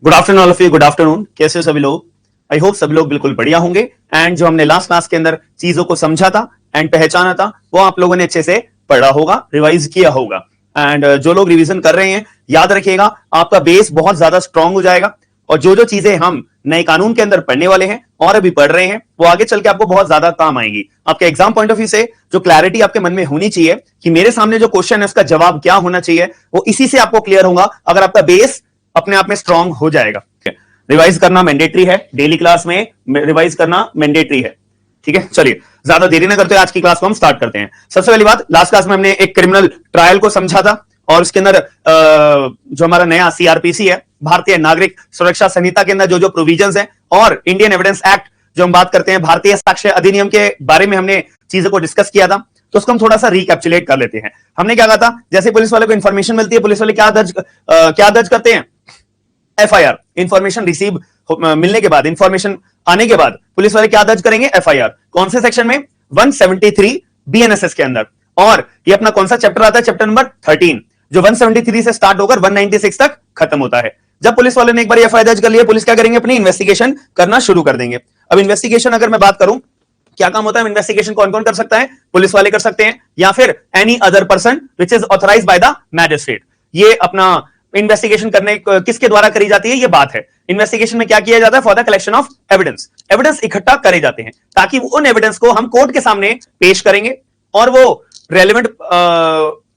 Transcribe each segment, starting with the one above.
Good afternoon all of you. Good afternoon. कैसे हो सभी लोग? आई होप सभी लोग बिल्कुल बढ़िया होंगे। एंड जो हमने लास्ट क्लास के अंदर चीजों को समझा था एंड पहचाना था वो आप लोगों ने अच्छे से पढ़ा होगा, रिवाइज किया होगा। एंड जो लोग रिवीजन कर रहे हैं, याद रखिएगा आपका बेस बहुत ज्यादा स्ट्रांग हो जाएगा। और जो जो चीजें हम नए कानून के अंदर पढ़ने वाले हैं और अभी पढ़ रहे हैं वो आगे चल के आपको बहुत ज्यादा काम आएगी। आपके एग्जाम पॉइंट ऑफ व्यू से जो क्लैरिटी आपके मन में होनी चाहिए कि मेरे सामने जो क्वेश्चन है उसका जवाब क्या होना चाहिए, वो इसी से आपको क्लियर होगा अगर आपका बेस अपने आप में स्ट्रांग हो जाएगा। रिवाइज करना मैंडेटरी है, डेली क्लास में रिवाइज करना मैंडेटरी है। ठीक है, चलिए ज्यादा देरी ना करते हुए आज की क्लास को हम स्टार्ट करते हैं। सबसे पहली बात, लास्ट क्लास में हमने एक क्रिमिनल ट्रायल को समझा था और उसके अंदर जो हमारा नया सीआरपीसी है, भारतीय नागरिक सुरक्षा संहिता के अंदर जो जो प्रोविजंस हैं और इंडियन एविडेंस एक्ट जो हम बात करते हैं, भारतीय साक्ष्य अधिनियम के बारे में हमने चीजों को डिस्कस किया था। तो उसको हम थोड़ा सा रिकैप्चुलेट कर लेते हैं। हमने क्या कहा था, जैसे पुलिस वाले को इंफॉर्मेशन मिलती है, पुलिस वाले क्या दर्ज करते हैं? एफआईआर। इंफॉर्मेशन रिसीव मिलने के बाद, इंफॉर्मेशन आने के बाद पुलिस वाले क्या दर्ज करेंगे? एफआईआर। कौन से सेक्शन में? 173 बीएनएसएस के अंदर। और ये अपना कौन सा चैप्टर आता है? चैप्टर नंबर 13, जो 173 से स्टार्ट होकर 196 तक खत्म होता है। जब पुलिस वाले ने एक बार एफआईआर दर्ज कर लिया, पुलिस क्या करेंगे? अपनी इन्वेस्टिगेशन करना शुरू कर देंगे। अब इन्वेस्टिगेशन अगर मैं बात करूं, क्या काम होता है इन्वेस्टिगेशन? कौन कौन कर सकता है? पुलिस वाले कर सकते हैं या फिर any other person which is authorised by the magistrate. ये अपना इन्वेस्टिगेशन करने किसके द्वारा करी जाती है, ये बात है। इन्वेस्टिगेशन में क्या किया जाता है? For the collection of evidence. Evidence इकट्ठा करे जाते हैं ताकि उन एविडेंस को हम कोर्ट के सामने पेश करेंगे और वो रेलेवेंट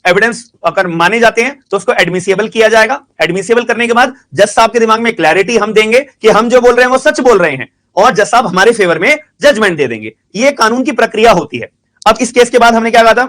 एविडेंस अगर माने जाते हैं तो उसको एडमिसिबल किया जाएगा। एडमिसिबल करने के बाद जज साहब के दिमाग में क्लैरिटी हम देंगे कि हम जो बोल रहे हैं वो सच बोल रहे हैं और जज साहब हमारे फेवर में जजमेंट दे देंगे। ये कानून की प्रक्रिया होती है। अब इस केस के बाद हमने क्या कहा था?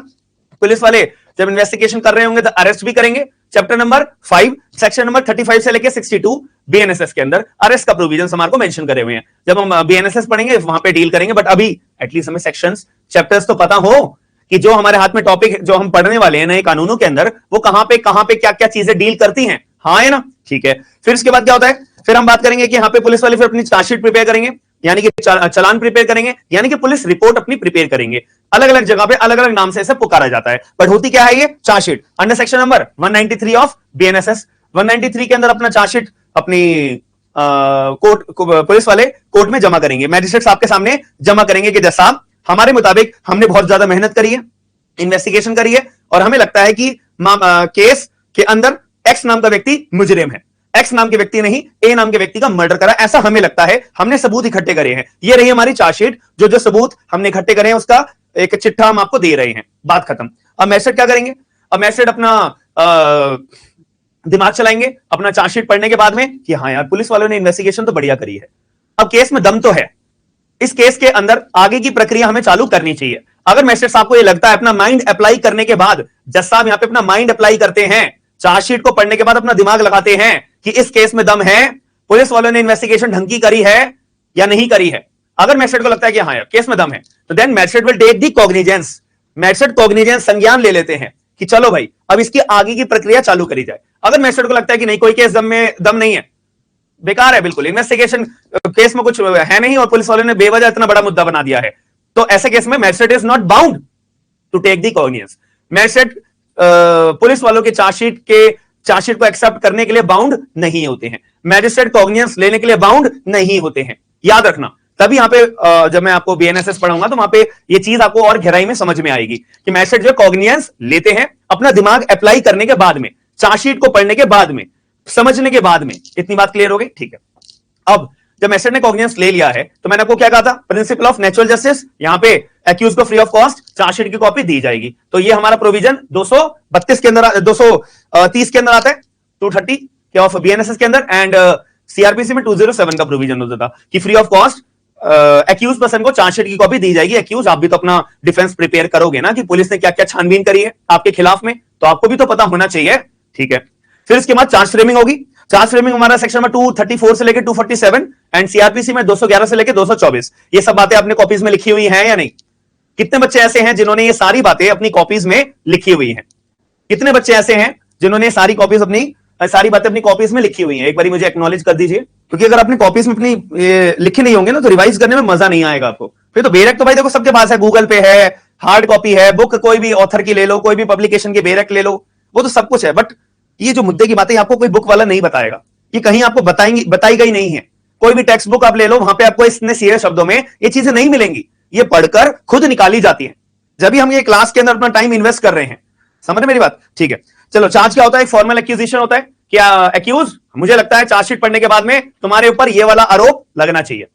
पुलिस वाले जब इन्वेस्टिगेशन कर रहे होंगे तो अरेस्ट भी करेंगे। चैप्टर नंबर 5 सेक्शन नंबर 35 से लेकर 62 बीएनएसएस के अंदर अरेस्ट का प्रोविजन हमारे को मेंशन करे हुए हैं। जब हम बीएनएसएस पढ़ेंगे वहां पे डील करेंगे, बट अभी एटलीस्ट हमें सेक्शंस, चैप्टर्स तो पता हो कि जो हमारे हाथ में टॉपिक जो हम पढ़ने वाले हैं नए कानूनों के अंदर वो कहां पे क्या क्या चीजें डील करती हैं। हाँ है ना? ठीक है। फिर इसके बाद क्या होता है? फिर हम बात करेंगे कि यहाँ पे पुलिस वाले फिर अपनी चार्जशीट प्रिपेयर करेंगे, यानी कि चालान प्रिपेयर करेंगे, यानी कि पुलिस रिपोर्ट अपनी प्रिपेयर करेंगे। अलग अलग जगह पे अलग अलग नाम से इसे पुकारा जाता है, बट होती क्या है ये? Chargesheet under section number 193 of BNSS. 193 के अंदर अपना चार्जशीट अपनी कोर्ट पुलिस वाले कोर्ट में जमा करेंगे, मैजिस्ट्रेट साहब के सामने जमा करेंगे कि जज साहब हमारे मुताबिक हमने बहुत ज्यादा मेहनत करी है, इन्वेस्टिगेशन करी है और हमें लगता है कि केस के अंदर एक्स नाम का व्यक्ति मुजरिम है। एक्स नाम के व्यक्ति नहीं, ए नाम के व्यक्ति का मर्डर करा, ऐसा हमें लगता है। हमने सबूत इकट्ठे करे हैं। ये रही हमारी चार्जशीट। जो जो सबूत हमने इकट्ठे करे हैं उसका एक चिट्ठा हम आपको दे रहे हैं। बात खत्म। अब मैजिस्ट्रेट क्या करेंगे? अब मैजिस्ट्रेट अपना दिमाग चलाएंगे अपना चार्जशीट पढ़ने के बाद में कि हाँ यार पुलिस वालों ने इन्वेस्टिगेशन तो बढ़िया करी है, अब केस में दम तो है, इस केस के अंदर आगे की प्रक्रिया हमें चालू करनी चाहिए। अगर मैजिस्ट्रेट साहब को यह लगता है, अपना माइंड अप्लाई करने के बाद, जज साहब यहां पे अपना माइंड अप्लाई करते हैं, चार्जशीट को पढ़ने के बाद अपना दिमाग लगाते हैं कि इस केस में दम है, पुलिस वालों ने इन्वेस्टिगेशन ढंग की करी है या नहीं करी है। अगर मैजिस्ट्रेट को लगता है कि हाँ यार केस में दम है, तो then magistrate will take the cognizance. Magistrate cognizance, संज्ञान ले लेते हैं कि चलो भाई अब इसकी आगे की प्रक्रिया चालू करी जाए। अगर मैजिस्ट्रेट को लगता है कि नहीं कोई केस दम नहीं है, बेकार है, बिल्कुल इन्वेस्टिगेशन केस में कुछ है नहीं और पुलिस वालों ने बेवजह इतना बड़ा मुद्दा बना दिया है, तो ऐसे केस में magistrate is not bound to take the cognizance. Magistrate police वालों के चार्जशीट को एक्सेप्ट करने के लिए बाउंड नहीं होते हैं, मैजिस्ट्रेट कॉग्निजेंस लेने के लिए बाउंड नहीं होते हैं। याद रखना। तभी यहां पे जब मैं आपको बीएनएसएस पढ़ाऊंगा तो वहां पे ये चीज आपको और गहराई में समझ में आएगी कि मैजिस्ट्रेट जो कॉग्निजेंस लेते हैं अपना दिमाग अप्लाई करने के बाद में, चार्जशीट को पढ़ने के बाद में, समझने के बाद में। इतनी बात क्लियर हो गई? ठीक है। अब जब मैजिस्ट्रेट ने कॉग्निजेंस ले लिया है तो मैंने आपको क्या कहा था? Principle of natural justice. यहां पे एक्यूज को फ्री ऑफ कॉस्ट चार्जशीट की कॉपी दी जाएगी। तो ये हमारा प्रोविजन 232 के अंदर, 230 के अंदर आता है, 230 के ऑफ बीएनएसएस के अंदर। एंड सीआरपीसी में 207 का प्रोविजन होता था कि free of cost accuse person को चार्जशीट की कॉपी दी जाएगी। एक्यूज, आप भी तो अपना डिफेंस प्रिपेयर करोगे ना कि पुलिस ने क्या क्या छानबीन करी है आपके खिलाफ में, तो आपको भी तो पता होना चाहिए। ठीक है। फिर इसके बाद चार्ज फ्रेमिंग होगी। चार्ज फ्रेमिंग हमारा सेक्शन में 234 से लेकर 247 एंड सीआरपीसी में 211 से लेकर 224। ये सब बातें अपने कॉपीज में लिखी हुई हैं या नहीं? कितने बच्चे ऐसे हैं जिन्होंने ये सारी बातें अपनी कॉपीज में लिखी हुई हैं? कितने बच्चे ऐसे हैं जिन्होंने सारी बातें अपनी कॉपीज में लिखी हुई हैं? एक बार मुझे एक्नॉलेज कर दीजिए, क्योंकि अगर अपनी कॉपीज में अपनी लिखे नहीं होंगे ना तो रिवाइज करने में मजा नहीं आएगा आपको। फिर तो बेरक तो भाई देखो सबके पास है, गूगल पे है, हार्ड कॉपी है, बुक कोई भी ऑथर की ले लो, कोई भी पब्लिकेशन की बेरक ले लो, वो तो सब कुछ है। बट ये जो मुद्दे की बातें आपको कोई बुक वाला नहीं बताएगा, ये कहीं आपको बताई गई नहीं है। कोई भी टेक्स्ट बुक आप ले लो, वहां पे आपको इतने सीधे शब्दों में ये चीजें नहीं मिलेंगी, ये पढ़कर खुद निकाली जाती है जब भी हम ये क्लास के अंदर अपना टाइम इन्वेस्ट कर रहे हैं। समझ मेरी बात? ठीक है, चलो चार्ज क्या होता है? एक फॉर्मल एक्यूजिशन होता है। क्या एक्यूज? मुझे लगता है चार्जशीट पढ़ने के बाद में तुम्हारे ऊपर ये वाला आरोप लगना चाहिए।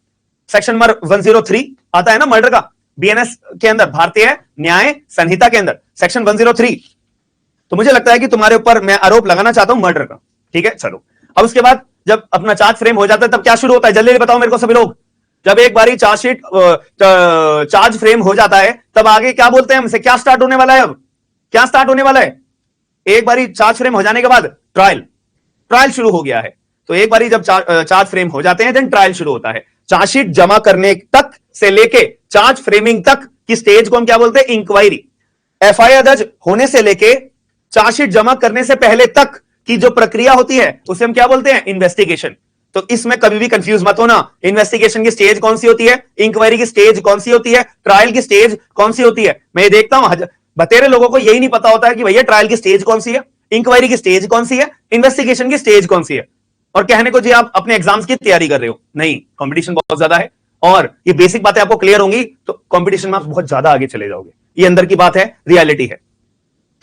सेक्शन नंबर 103 आता है ना मर्डर का, बीएनएस के अंदर, भारतीय न्याय संहिता के अंदर सेक्शन 103। तो मुझे लगता है कि तुम्हारे ऊपर मैं आरोप लगाना चाहता हूं मर्डर का। ठीक है, चलो अब उसके बाद जब अपना चार्ज फ्रेम हो जाता है तब क्या शुरू होता है? जल्दी बताओ मेरे को सभी लोग। जब एक बारी चार्जशीट चार्ज फ्रेम हो जाता है तब आगे क्या बोलते हैं हमसे? क्या स्टार्ट होने वाला है? अब क्या स्टार्ट होने वाला है? एक बारी चार्ज फ्रेम हो जाने के बाद ट्रायल शुरू हो गया है। तो एक बारी जब चार्ज फ्रेम हो जाते हैं देन ट्रायल शुरू होता है। चार्जशीट जमा करने तक से लेके चार्ज फ्रेमिंग तक की स्टेज को हम क्या बोलते हैं? इंक्वायरी। एफआईआर दर्ज होने से लेके चार्जशीट जमा करने से पहले तक की जो प्रक्रिया होती है उसे हम क्या बोलते हैं? इन्वेस्टिगेशन। तो इसमें कभी भी कंफ्यूज मत होना, इन्वेस्टिगेशन की स्टेज कौन सी होती है, इंक्वायरी की स्टेज कौन सी होती है, ट्रायल की स्टेज कौन सी होती है। मैं ये देखता हूं बतेरे लोगों को यही नहीं पता होता है कि भैया ट्रायल की स्टेज कौन सी है, इंक्वायरी की स्टेज कौन सी है, इन्वेस्टिगेशन की स्टेज कौन सी है। और कहने को जी आप अपने एग्जाम्स की तैयारी कर रहे हो, नहीं, कंपटीशन बहुत ज्यादा है और ये बेसिक बातें आपको क्लियर होंगी तो कंपटीशन में आप बहुत ज्यादा आगे चले जाओगे। ये अंदर की बात है, रियलिटी है।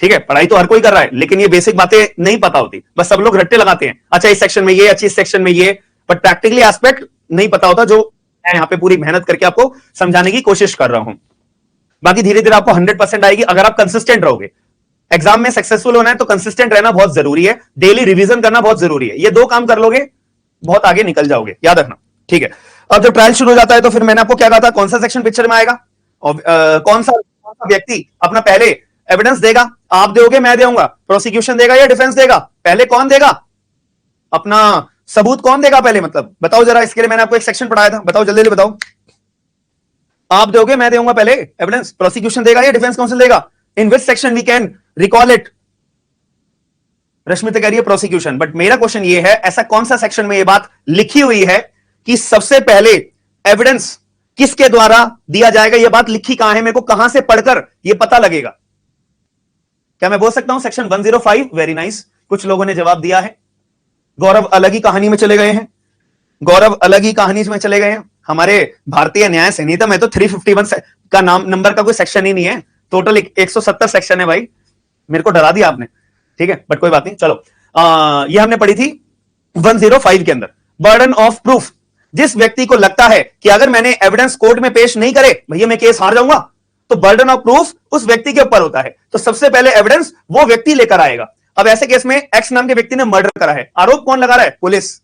ठीक है, पढ़ाई तो हर कोई कर रहा है लेकिन ये बेसिक बातें नहीं पता होती, बस सब लोग रट्टे लगाते हैं। अच्छा इस सेक्शन में ये, अच्छी इस सेक्शन में ये, बट प्रैक्टिकली एस्पेक्ट नहीं पता होता, जो मैं यहां पे पूरी मेहनत करके आपको समझाने की कोशिश कर रहा हूं। बाकी धीरे धीरे आपको 100% आएगी अगर आप कंसिस्टेंट रहोगे। एग्जाम में सक्सेसफुल होना है तो कंसिस्टेंट रहना बहुत जरूरी है, डेली रिवीजन करना बहुत जरूरी है। ये दो काम कर लोगे बहुत आगे निकल जाओगे, याद रखना। ठीक है, अब जब ट्रायल शुरू हो जाता है तो फिर मैंने आपको क्या कहा था, कौन सा सेक्शन पिक्चर में आएगा और कौन सा व्यक्ति अपना पहले एविडेंस देगा? आप दोगे, मैं दूंगा, प्रोसिक्यूशन देगा या डिफेंस देगा? पहले कौन देगा अपना सबूत? कौन देगा पहले? मतलब बताओ जरा, इसके लिए मैंने आपको एक सेक्शन पढ़ाया था, बताओ जल्दी बताओ। आप दोगे, मैं दूंगा पहले एविडेंस? प्रोसिक्यूशन देगा या डिफेंस काउंसिल देगा? In which section we can recall it? Rashmita कह रही है प्रोसिक्यूशन, बट मेरा क्वेश्चन ये है ऐसा कौन सा सेक्शन में ये बात लिखी हुई है कि सबसे पहले एविडेंस किसके द्वारा दिया जाएगा? ये बात लिखी कहां है? मेरे को कहां से पढ़कर ये पता लगेगा? क्या मैं बोल सकता हूं सेक्शन 105? वेरी नाइस, कुछ लोगों ने जवाब दिया है। गौरव अलग ही कहानी में चले गए हैं, गौरव अलग ही कहानी में चले गए हैं। हमारे भारतीय न्याय संहिता में तो 351 का नंबर का कोई सेक्शन ही नहीं है, टोटल 170 सेक्शन है भाई। मेरे को डरा दिया आपने, ठीक है, बट कोई बात नहीं, चलो। ये हमने पढ़ी थी 105 के अंदर, बर्डन ऑफ प्रूफ। जिस व्यक्ति को लगता है कि अगर मैंने एविडेंस कोर्ट में पेश नहीं करे भैया मैं केस हार जाऊंगा, तो बर्डन ऑफ प्रूफ उस व्यक्ति के ऊपर होता है। तो सबसे पहले एविडेंस वो व्यक्ति लेकर आएगा। अब ऐसे केस में एक्स नाम के व्यक्ति ने मर्डर करा है, आरोप कौन लगा रहा है? पुलिस।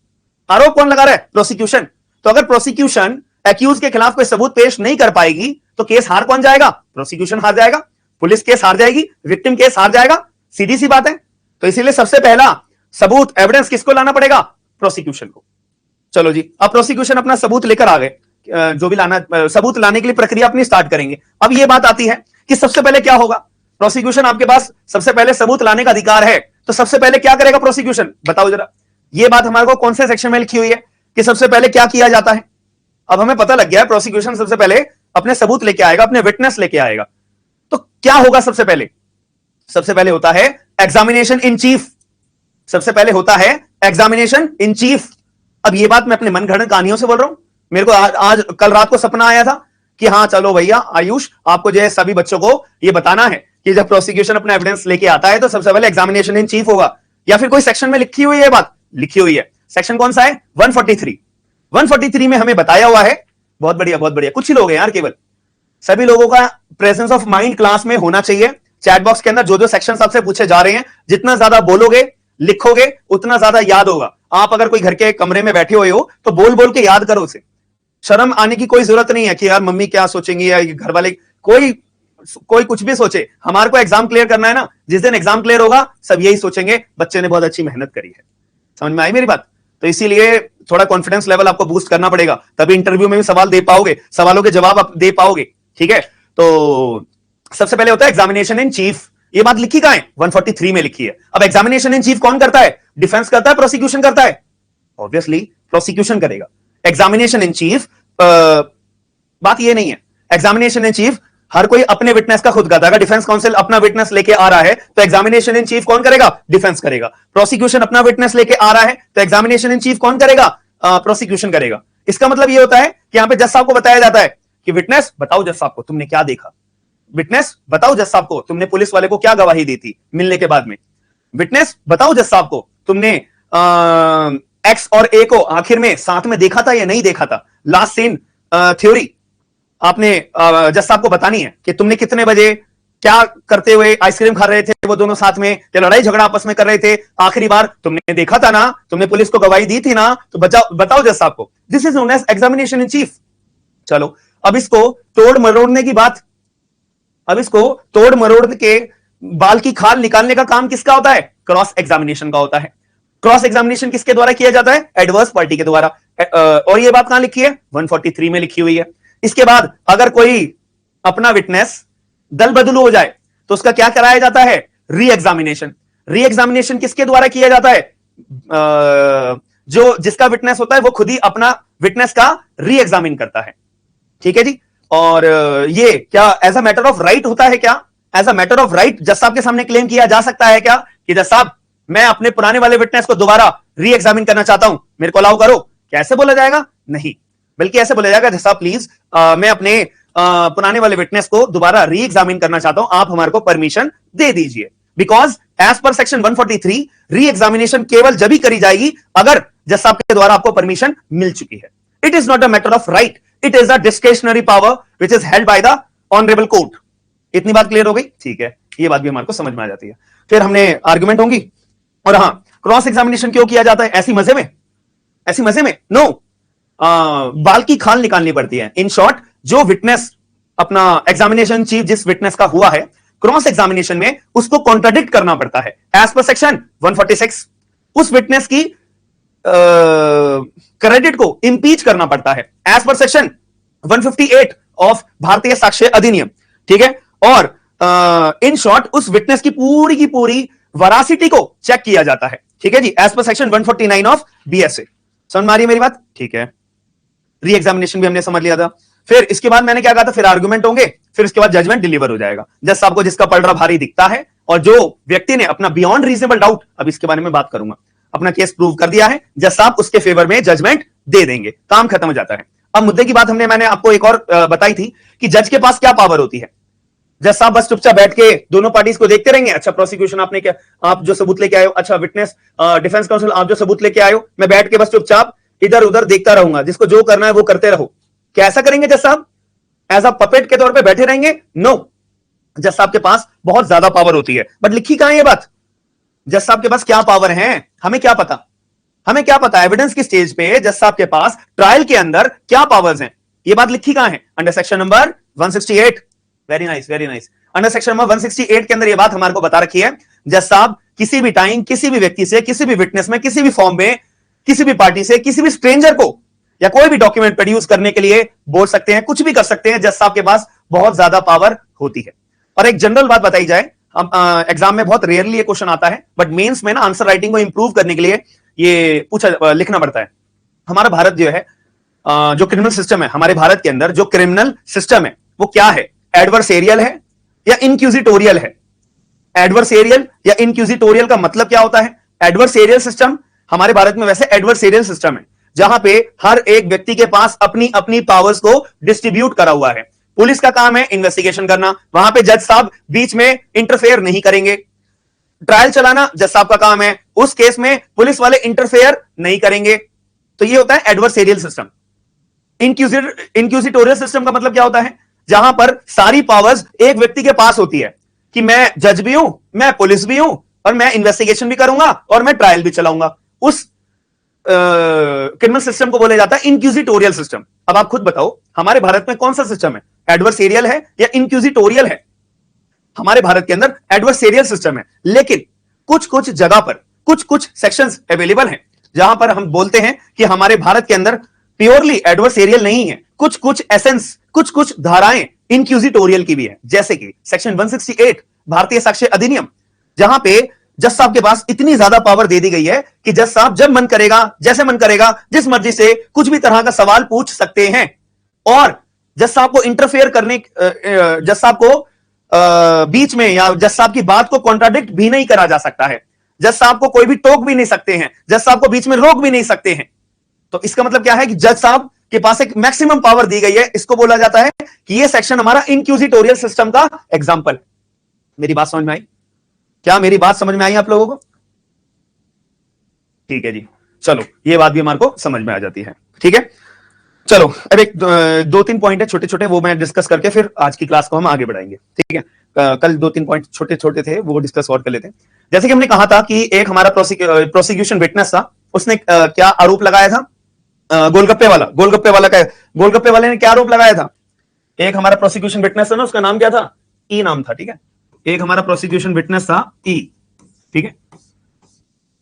आरोप कौन लगा रहा है? प्रोसिक्यूशन। तो अगर प्रोसिक्यूशन एक्यूज के खिलाफ कोई सबूत पेश नहीं कर पाएगी तो केस हार कौन जाएगा? प्रोसिक्यूशन हार जाएगा, पुलिस केस हार जाएगी, विक्टिम केस हार जाएगा, सीधी सी बात है। तो इसीलिए सबसे पहला सबूत एविडेंस किसको लाना पड़ेगा? प्रोसिक्यूशन को। चलो जी, अब प्रोसिक्यूशन अपना सबूत लेकर आ गए, जो भी लाना, सबूत लाने के लिए प्रक्रिया अपनी स्टार्ट करेंगे। अब ये बात आती है कि सबसे पहले क्या होगा? प्रोसिक्यूशन आपके पास सबसे पहले सबूत लाने का अधिकार है, तो सबसे पहले क्या करेगा प्रोसिक्यूशन? बताओ जरा। ये बात हमारे को कौन से सेक्शन में लिखी हुई है कि सबसे पहले क्या किया जाता है? अब हमें पता लग गया है प्रोसिक्यूशन सबसे पहले अपने सबूत लेके आएगा, अपने विटनेस लेके आएगा। तो क्या होगा सबसे पहले? सबसे पहले होता है एग्जामिनेशन इन चीफ। सबसे पहले होता है एग्जामिनेशन इन चीफ। अब ये बात मैं अपने मनगढ़ंत कहानियों से बोल रहा हूं। मेरे को आज कल रात को सपना आया था कि हाँ चलो भैया आयुष, आपको जो है सभी बच्चों को ये बताना है कि जब प्रोसिक्यूशन अपना एविडेंस लेके आता है तो सबसे पहले एग्जामिनेशन इन चीफ होगा। या फिर कोई सेक्शन में लिखी हुई है बात? लिखी हुई है। सेक्शन कौन सा है? 143। 143 में हमें बताया हुआ है, बहुत बढ़िया बहुत बढ़िया, कुछ ही लोग हैं यार केवल, सभी लोगों का प्रेजेंस ऑफ माइंड क्लास में होना चाहिए। चैट बॉक्स के अंदर जो जो सेक्शन आपसे पूछे जा रहे हैं, जितना ज्यादा बोलोगे लिखोगे उतना ज्यादा याद होगा। आप अगर कोई घर के कमरे में बैठे हुए हो तो बोल बोल के याद करो उसे। शर्म आने की कोई जरूरत नहीं है कि यार मम्मी क्या सोचेंगी या घर वाले, कोई कुछ भी सोचे, हमारे को एग्जाम क्लियर करना है ना। जिस दिन एग्जाम क्लियर होगा सब यही सोचेंगे बच्चे ने बहुत अच्छी मेहनत करी है। समझ में आई मेरी बात? तो इसीलिए थोड़ा कॉन्फिडेंस लेवल आपको बूस्ट करना पड़ेगा, तभी इंटरव्यू में भी सवाल दे पाओगे, सवालों के जवाब आप दे पाओगे। ठीक है, तो सबसे पहले होता है एग्जामिनेशन इन चीफ। ये बात लिखी कहां है? 143 में लिखी है। अब एग्जामिनेशन इन चीफ कौन करता है? डिफेंस करता है, प्रोसिक्यूशन करता है? ऑब्वियसली प्रोसिक्यूशन करेगा। एग्जामिनेशन इन चीफ, बात ये नहीं है। एग्जामिनेशन इन चीफ हर कोई अपने विटनेस का खुद का था। अगर डिफेंस काउंसिल अपना विटनेस लेके आ रहा है तो एग्जामिनेशन इन चीफ कौन करेगा? डिफेंस करेगा। प्रोसिक्यूशन अपना विटनेस लेके आ रहा है तो एग्जामिनेशन इन चीफ कौन करेगा? प्रोसिक्यूशन करेगा। इसका मतलब यह होता है कि यहां पे जज साहब को बताया जाता है कि विटनेस बताओ जज साहब को तुमने क्या देखा, विटनेस बताओ जज साहब को तुमने पुलिस वाले को क्या गवाही दी थी मिलने के बाद में, विटनेस बताओ जज साहब को तुमने एक्स और ए को आखिर में साथ में देखा था या नहीं देखा था। लास्ट सीन थ्योरी आपने जज साहब को बतानी है कि तुमने कितने बजे क्या करते हुए आइसक्रीम खा रहे थे वो दोनों साथ में, क्या लड़ाई झगड़ा आपस में कर रहे थे, आखिरी बार तुमने देखा था ना, तुमने पुलिस को गवाही दी थी ना, तो बताओ जज साहब को। This is known as examination in chief. चलो अब इसको तोड़ मरोड़ने की बात, अब इसको तोड़ मरोड़ के बाल की खाल निकालने का काम किसका होता है? क्रॉस एग्जामिनेशन का होता है। क्रॉस एग्जामिनेशन किसके द्वारा किया जाता है? एडवर्स पार्टी के द्वारा। और ये बात कहां लिखी है? 143 में लिखी हुई है। इसके बाद अगर कोई अपना विटनेस दल बदल हो जाए तो उसका क्या कराया जाता है? Re examination. री एग्जामिनेशन किसके द्वारा किया जाता है? जो जिसका विटनेस होता है वो खुद ही अपना विटनेस का री एग्जामिन करता है। ठीक है जी। और ये क्या as a matter of right होता है? क्या as a matter of right जज साहब के सामने क्लेम किया जा सकता है क्या कि जज साहब मैं अपने पुराने वाले विटनेस को दोबारा री एग्जामिन करना चाहता हूं, मेरे को अलाउ करो? कैसे बोला जाएगा? नहीं, बल्कि ऐसे बोला जाएगा जज साहब प्लीज मैं अपने पुराने वाले विटनेस को दोबारा री एग्जामिन करना चाहता हूं, आप हमारे को परमिशन दे दीजिए। Because as per section 143 re examination केवल जब ही करी जाएगी अगर जज साहब के द्वारा आपको परमिशन मिल चुकी है। It is not a matter of right, it is a discretionary power which is held by the honourable court. इतनी बात क्लियर हो गई? ठीक है, ये बात भी हमारे को समझ में आ जाती है। फिर हमने आर्गुमेंट होंगी। और हां, क्रॉस एग्जामिनेशन क्यों किया जाता है? ऐसी मजे में? ऐसी मजे में? नो, बाल की खाल निकालनी पड़ती है। इन शॉर्ट, जो विटनेस अपना एग्जामिनेशन चीफ जिस विटनेस का हुआ है क्रॉस एग्जामिनेशन में उसको कॉन्ट्राडिक्ट करना पड़ता है एज पर सेक्शन 146। उस विटनेस की क्रेडिट को इंपीच करना पड़ता है as per section 158 of Bharatiya Sakshya अधिनियम। ठीक है। और इन शॉर्ट उस विटनेस की पूरी वरासिटी को चेक किया जाता है। ठीक है जी, as per section 149 of BSA. समझ में आ रही है मेरी बात? ठीक है। री एग्जामिनेशन भी हमने समझ लिया था। फिर इसके बाद मैंने क्या कहा था? फिर आर्गुमेंट होंगे, फिर इसके बाद जजमेंट डिलीवर हो जाएगा। जज साहब को जिसका पलड़ा भारी दिखता है और जो व्यक्ति ने अपना बियॉन्ड रीजनेबल डाउट, अब इसके बारे में बात करूंगा, अपना केस प्रूव कर दिया है, जज साहब उसके फेवर में जजमेंट दे देंगे, काम खत्म हो जाता है। अब मुद्दे की बात मैंने आपको एक और बताई थी कि जज के पास क्या पावर होती है। जज साहब बस चुपचाप बैठ के दोनों पार्टीज को देखते रहेंगे। अच्छा प्रोसिक्यूशन आपने क्या, आप जो सबूत लेके आए हो, अच्छा विटनेस डिफेंस काउंसिल आप जो सबूत लेके आए हो, मैं बैठ के बस चुपचाप इधर उधर देखता रहूंगा, जिसको जो करना है वो करते रहो। क्या ऐसा करेंगे जज साहब? एज अ पपेट के तौर पे बैठे रहेंगे? नो, जज साहब के पास बहुत ज्यादा पावर होती है। बट लिखी कहां है ये बात? जज साहब के पास क्या पावर है हमें क्या पता? हमें क्या पता एविडेंस की स्टेज पे जज साहब के पास ट्रायल के अंदर क्या पावर्स हैं? ये बात लिखी कहां है? Under section number 168। Very nice, very nice. Under section number 168 के अंदर ये बात हमारे को बता रखी है, जज साहब किसी भी टाइम किसी भी व्यक्ति से, किसी भी विटनेस में, किसी भी फॉर्म में, किसी भी पार्टी से, किसी भी स्ट्रेंजर को या कोई भी डॉक्यूमेंट प्रोड्यूस करने के लिए बोल सकते हैं, कुछ भी कर सकते हैं। जज साहब के पास बहुत ज्यादा पावर होती है। और एक जनरल बात बताई जाए, हम एग्जाम में बहुत रेयरली ये क्वेश्चन आता है, बट मेंस में ना आंसर राइटिंग को इंप्रूव करने के लिए ये लिखना पड़ता है। हमारा भारत जो है, जो क्रिमिनल सिस्टम है हमारे भारत के अंदर, जो क्रिमिनल सिस्टम है वो क्या है? एडवर्सेरियल है या इनक्यूजिटोरियल है? एडवर्सेरियल या इनक्यूजिटोरियल का मतलब क्या होता है? एडवर्सेरियल सिस्टम हमारे भारत में वैसे एडवर्सेरियल सिस्टम है जहां पे हर एक व्यक्ति के पास अपनी अपनी पावर्स को डिस्ट्रीब्यूट करा हुआ है। पुलिस का काम है इन्वेस्टिगेशन करना, वहां पे जज साहब बीच में इंटरफेयर नहीं करेंगे। ट्रायल चलाना जज साहब का काम है, उस केस में पुलिस वाले इंटरफेयर नहीं करेंगे। तो ये होता है एडवर्सेरियल सिस्टम। इनक्यूजिटोरियल सिस्टम का मतलब क्या होता है? जहां पर सारी पावर्स एक व्यक्ति के पास होती है कि मैं जज भी हूं, मैं पुलिस भी हूं, और मैं इन्वेस्टिगेशन भी करूंगा और मैं ट्रायल भी चलाऊंगा। उस क्रिमिनल सिस्टम को बोला जाता है इनक्यूजिटोरियल सिस्टम। अब आप खुद बताओ हमारे भारत में कौन सा सिस्टम है? एडवर्सेरियल है या इनक्यूजिटोरियल है? हमारे भारत के अंदर एडवर्सेरियल सिस्टम है, लेकिन कुछ कुछ जगह पर कुछ कुछ सेक्शंस अवेलेबल हैं जहां पर हम बोलते हैं कि हमारे भारत के अंदर प्योरली एडवर्सेरियल नहीं है, कुछ कुछ एसेंस, कुछ कुछ धाराएं इनक्यूजिटोरियल की भी है। जैसे कि सेक्शन 168 भारतीय साक्ष्य अधिनियम, जहां पे जज साहब के पास इतनी ज्यादा पावर दे दी गई है कि जज साहब जब मन करेगा, जैसे मन करेगा, जिस मर्जी से कुछ भी तरह का सवाल पूछ सकते हैं। और जज साहब को इंटरफेयर करने, जज साहब को बीच में या जज साहब की बात को कॉन्ट्राडिक्ट भी नहीं करा जा सकता है, जज साहब को कोई भी टोक भी नहीं सकते हैं, जज साहब को बीच में रोक भी नहीं सकते हैं। तो इसका मतलब क्या है कि जज साहब के पास एक मैक्सिमम पावर दी गई है। इसको बोला जाता है कि यह सेक्शन हमारा इंक्यूजिटोरियल सिस्टम का एग्जांपल। मेरी बात समझ में आई? क्या मेरी बात समझ में आई आप लोगों को? ठीक है जी, चलो ये बात भी हमारे को समझ में आ जाती है। ठीक है, चलो अब एक दो तीन पॉइंट है छोटे छोटे, वो मैं डिस्कस करके फिर आज की क्लास को हम आगे बढ़ाएंगे। ठीक है, कल दो तीन पॉइंट छोटे छोटे थे, वो डिस्कस और कर लेते हैं। जैसे कि हमने कहा था कि एक हमारा प्रोसिक्यूशन विटनेस था, उसने क्या आरोप लगाया था? गोलगप्पे वाले ने क्या आरोप लगाया था? एक हमारा प्रोसिक्यूशन विटनेस था ना, उसका नाम क्या था? ई नाम था। ठीक है, एक हमारा प्रोसिक्यूशन विटनेस था ई। ठीक है,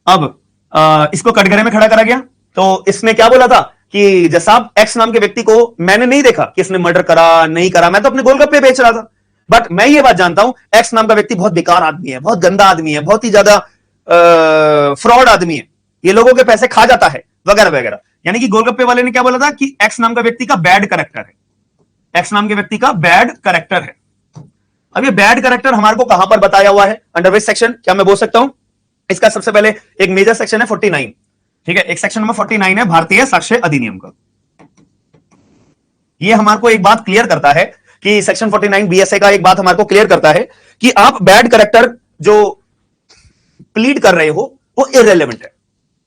अब इसको कटघरे में खड़ा करा गया, तो इसने क्या बोला था कि जज साहब एक्स नाम के व्यक्ति को मैंने नहीं देखा कि इसने मर्डर करा नहीं करा, मैं तो अपने गोलगप्पे बेच रहा था, बट मैं ये बात जानता हूं एक्स नाम का व्यक्ति बहुत बेकार आदमी है, बहुत गंदा आदमी है, बहुत ही ज्यादा फ्रॉड आदमी है, ये लोगों के पैसे खा जाता है वगैरह वगैरह। यानी कि गोलगप्पे वाले ने क्या बोला था कि एक्स नाम का व्यक्ति का बैड कैरेक्टर है, एक्स नाम के व्यक्ति का बैड कैरेक्टर है। अब ये बैड कैरेक्टर हमारे को कहां पर बताया हुआ है, अंडर विच सेक्शन? क्या मैं बोल सकता हूं? इसका सबसे पहले एक मेजर सेक्शन है 49। ठीक है, एक सेक्शन नंबर 49 है भारतीय साक्ष्य अधिनियम का। ये हमारे को एक बात क्लियर करता है कि सेक्शन 49 बीएसए का एक बात हमारे को क्लियर करता है कि आप बैड कैरेक्टर जो प्लीड कर रहे हो वो इररिलेवेंट है।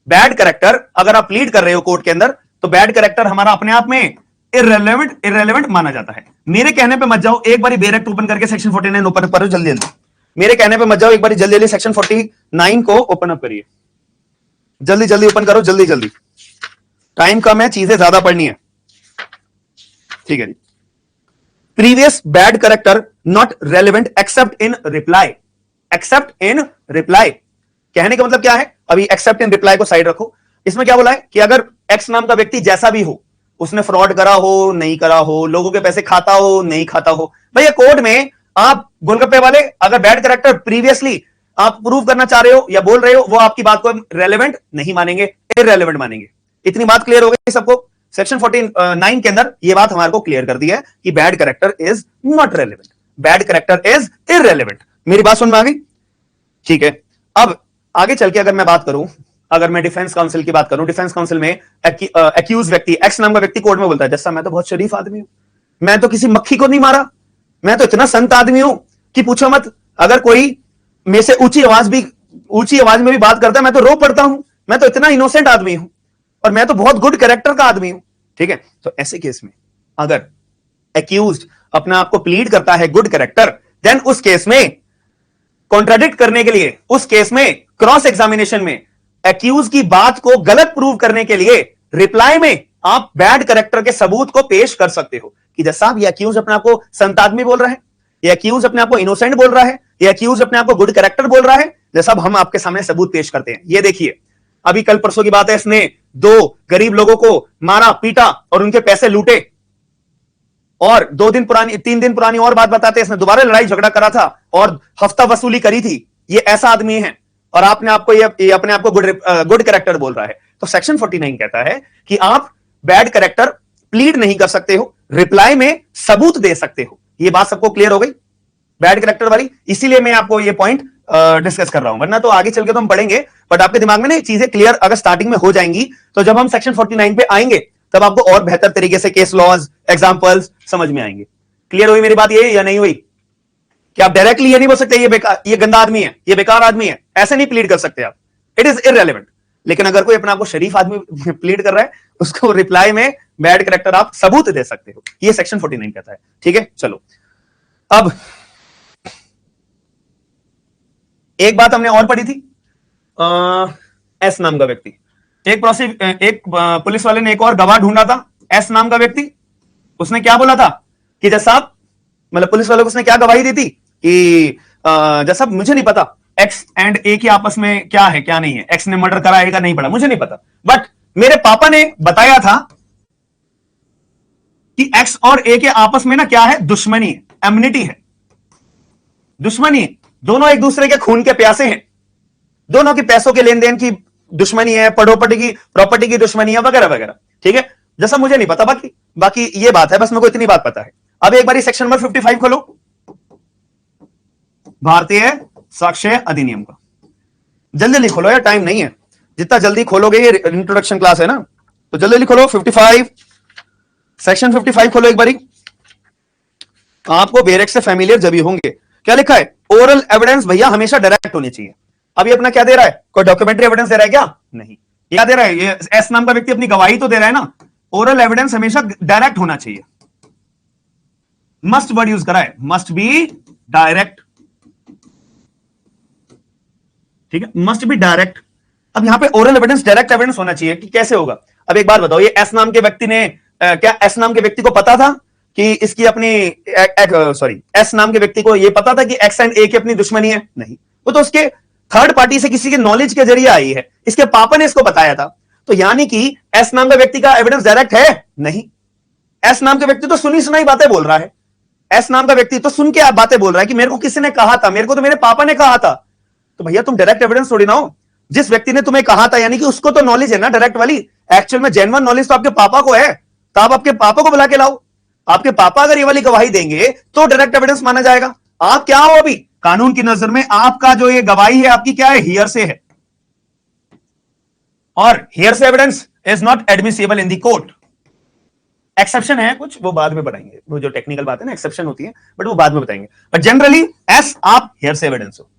बैड कैरेक्टर अगर आप प्लीड कर रहे हो कोर्ट के अंदर, तो बैड कैरेक्टर हमारा अपने आप में इररिलेवेंट माना जाता है। मेरे कहने पे मत जाओ, एक बार बेरेक्ट ओपन करके सेक्शन 49 ओपन करो जल्दी जल्दी। मेरे कहने पे मत जाओ, एक बार जल्दी जल्दी सेक्शन 49 को ओपन अप करिए, जल्दी जल्दी ओपन करो, जल्दी जल्दी, टाइम कम है, चीजें ज्यादा पढ़नी है। ठीक है जी, previous bad character not relevant except in reply. Except in reply कहने का मतलब क्या है? अभी एक्सेप्ट इन रिप्लाई को साइड रखो, इसमें क्या बोला है कि अगर एक्स नाम का व्यक्ति जैसा भी हो, उसने फ्रॉड करा हो नहीं करा हो, लोगों के पैसे खाता हो नहीं खाता हो, भैया कोर्ट में आप गोलगप्पे वाले अगर बैड कैरेक्टर प्रीवियसली आप प्रूव करना चाह रहे हो या बोल रहे हो, वो आपकी बात को रेलेवेंट नहीं मानेंगे, इररेलेवेंट मानेंगे। इतनी बात क्लियर हो गई सबको? सेक्शन 49 के अंदर ये बात हमारे को क्लियर कर दी है कि bad character is not relevant, bad character is irrelevant. मेरी बात समझ में आ गई? ठीक है, अब आगे चल के अगर मैं बात करूं, अगर मैं डिफेंस काउंसिल की बात करूं, डिफेंस काउंसिल में एक्यूज व्यक्ति, एक्स नाम का व्यक्ति कोर्ट में बोलता है जैसा मैं तो बहुत शरीफ आदमी हूं, मैं तो किसी मक्खी को नहीं मारा, मैं तो इतना संत आदमी हूं कि पूछो मत, अगर कोई मेरे से ऊंची आवाज में भी बात करता है मैं तो रो पड़ता हूं, मैं तो इतना इनोसेंट आदमी हूं और मैं तो बहुत गुड कैरेक्टर का आदमी हूं। ठीक है, तो ऐसे केस में अगर एक्यूज्ड अपने आप को प्लीड करता है गुड कैरेक्टर, देन उस केस में कॉन्ट्राडिक्ट करने के लिए, उस केस में क्रॉस एग्जामिनेशन में एक्यूज की बात को गलत प्रूव करने के लिए रिप्लाई में आप बैड कैरेक्टर के सबूत को पेश कर सकते हो कि जैसा साहब ये एक्यूज अपने आप को संत आदमी बोल रहा है, ये एक्यूज अपने आप को इनोसेंट बोल रहा है, ये एक्यूज अपने आप को गुड कैरेक्टर बोल रहा है, जैसा हम आपके सामने सबूत पेश करते हैं। ये देखिए, अभी कल परसों की बात है, इसने 2 गरीब लोगों को मारा पीटा और उनके पैसे लूटे, और 3 दिन पुरानी और बात बताते, इसने दोबारा लड़ाई झगड़ा करा था और हफ्ता वसूली करी थी। ये ऐसा आदमी है और आपने आपको ये अपने आप को गुड कैरेक्टर बोल रहा है। तो सेक्शन 49 कहता है कि आप बैड कैरेक्टर प्लीड नहीं कर सकते हो, रिप्लाई में सबूत दे सकते हो। ये बात सबको क्लियर हो गई बैड कैरेक्टर वाली? इसीलिए मैं आपको ये पॉइंट डिस्कस कर रहा हूं, वरना तो आगे चल के तो हम पढ़ेंगे, बट आपके दिमाग में ना चीजें क्लियर अगर स्टार्टिंग में हो जाएंगी, तो जब हम सेक्शन 49 पे आएंगे तब आपको और बेहतर तरीके से केस लॉज, एग्जांपल्स समझ में आएंगे। क्लियर हुई मेरी बात ये या नहीं हुई? कि आप डायरेक्टली ये नहीं बोल सकते ये गंदा आदमी है, ये बेकार आदमी है, ऐसे नहीं प्लीड कर सकते आप, इट इज इररेलेवेंट। लेकिन अगर कोई अपना आपको शरीफ आदमी प्लीड कर रहा है, उसको रिप्लाई में बैड कैरेक्टर आप सबूत दे सकते हो, ये सेक्शन 49 कहता है। ठीक है, चलो अब एक बात हमने और पढ़ी थी, एस नाम का व्यक्ति, एक पुलिस वाले ने एक और गवाह ढूंढा था, एस नाम का व्यक्ति। उसने क्या बोला था कि जज साहब, मतलब पुलिस वाले को उसने क्या गवाही दी थी कि जज साहब मुझे नहीं पता एक्स एंड ए की आपस में क्या है क्या नहीं है, एक्स ने मर्डर करा है नहीं पड़ा मुझे नहीं पता, बट मेरे पापा ने बताया था कि एक्स और ए के आपस में ना क्या है, दुश्मनी है, एमिनिटी है, दुश्मनी है, दोनों एक दूसरे के खून के प्यासे हैं, दोनों की पैसों के लेन देन की दुश्मनी है, प्रॉपर्टी की दुश्मनी है, वगैरह वगैरह। ठीक है, जैसा मुझे नहीं पता, बाकी बाकी ये बात है, बस मेरे को इतनी बात पता है। अब एक बार सेक्शन नंबर 55 खोलो, भारतीय साक्ष्य अधिनियम का। जल्दी जल्दी खोलो यार, टाइम नहीं है। जितना जल्दी खोलोगे, ये इंट्रोडक्शन क्लास है ना, तो जल्दी जल्दी खोलो। 55 सेक्शन 55 खोलो एक बारी। आपको बेरेक से फैमिलियर जब भी होंगे। क्या लिखा है? ओरल एविडेंस भैया हमेशा डायरेक्ट होनी चाहिए। अभी अपना क्या दे रहा है? कोई डॉक्यूमेंट्री एविडेंस दे रहा है क्या? नहीं। क्या दे रहा है? ये एस नाम का व्यक्ति अपनी गवाही तो दे रहा है ना। ओरल एविडेंस हमेशा डायरेक्ट होना चाहिए। मस्ट वर्ड यूज करा है, मस्ट बी डायरेक्ट। ठीक है, मस्ट बी डायरेक्ट। अब यहां पे ओरल एविडेंस डायरेक्ट एविडेंस होना चाहिए कि कैसे होगा? अब एक बात बताओ, ये एस नाम के व्यक्ति ने क्या एस नाम के व्यक्ति को पता था कि इसकी अपनी सॉरी एस नाम के व्यक्ति को यह पता था कि एक्स एंड ए की अपनी दुश्मनी है? नहीं, वो तो उसके थर्ड पार्टी से किसी के नॉलेज के जरिए आई है। इसके पापा ने इसको बताया था। तो यानी कि एस नाम का व्यक्ति का एविडेंस डायरेक्ट है? नहीं। एस नाम के व्यक्ति तो सुनी सुनाई बातें बोल रहा है। एस नाम का व्यक्ति तो सुन के आप बातें बोल रहा है कि मेरे को किसी ने कहा था, मेरे को तो मेरे पापा ने कहा था। तो भैया तुम डायरेक्ट एविडेंस थोड़ी ना हो। जिस व्यक्ति ने तुम्हें कहा था यानी कि उसको तो नॉलेज है ना डायरेक्ट वाली। एक्चुअल में जेन्युइन नॉलेज तो आपके पापा को है, तो आप आपके पापा को बुला के लाओ। आपके पापा अगर ये वाली गवाही देंगे तो डायरेक्ट एविडेंस माना जाएगा। आप क्या हो अभी कानून की नजर में? आपका जो ये गवाही है आपकी क्या है? हियरसे है, और hearsay evidence is not admissible in the court. Exception है कुछ, वो बाद में बताएंगे। वो जो टेक्निकल बात है ना, एक्सेप्शन होती है, बट वो बाद में बताएंगे। बट जनरली एस आप हियरसे एविडेंस हो।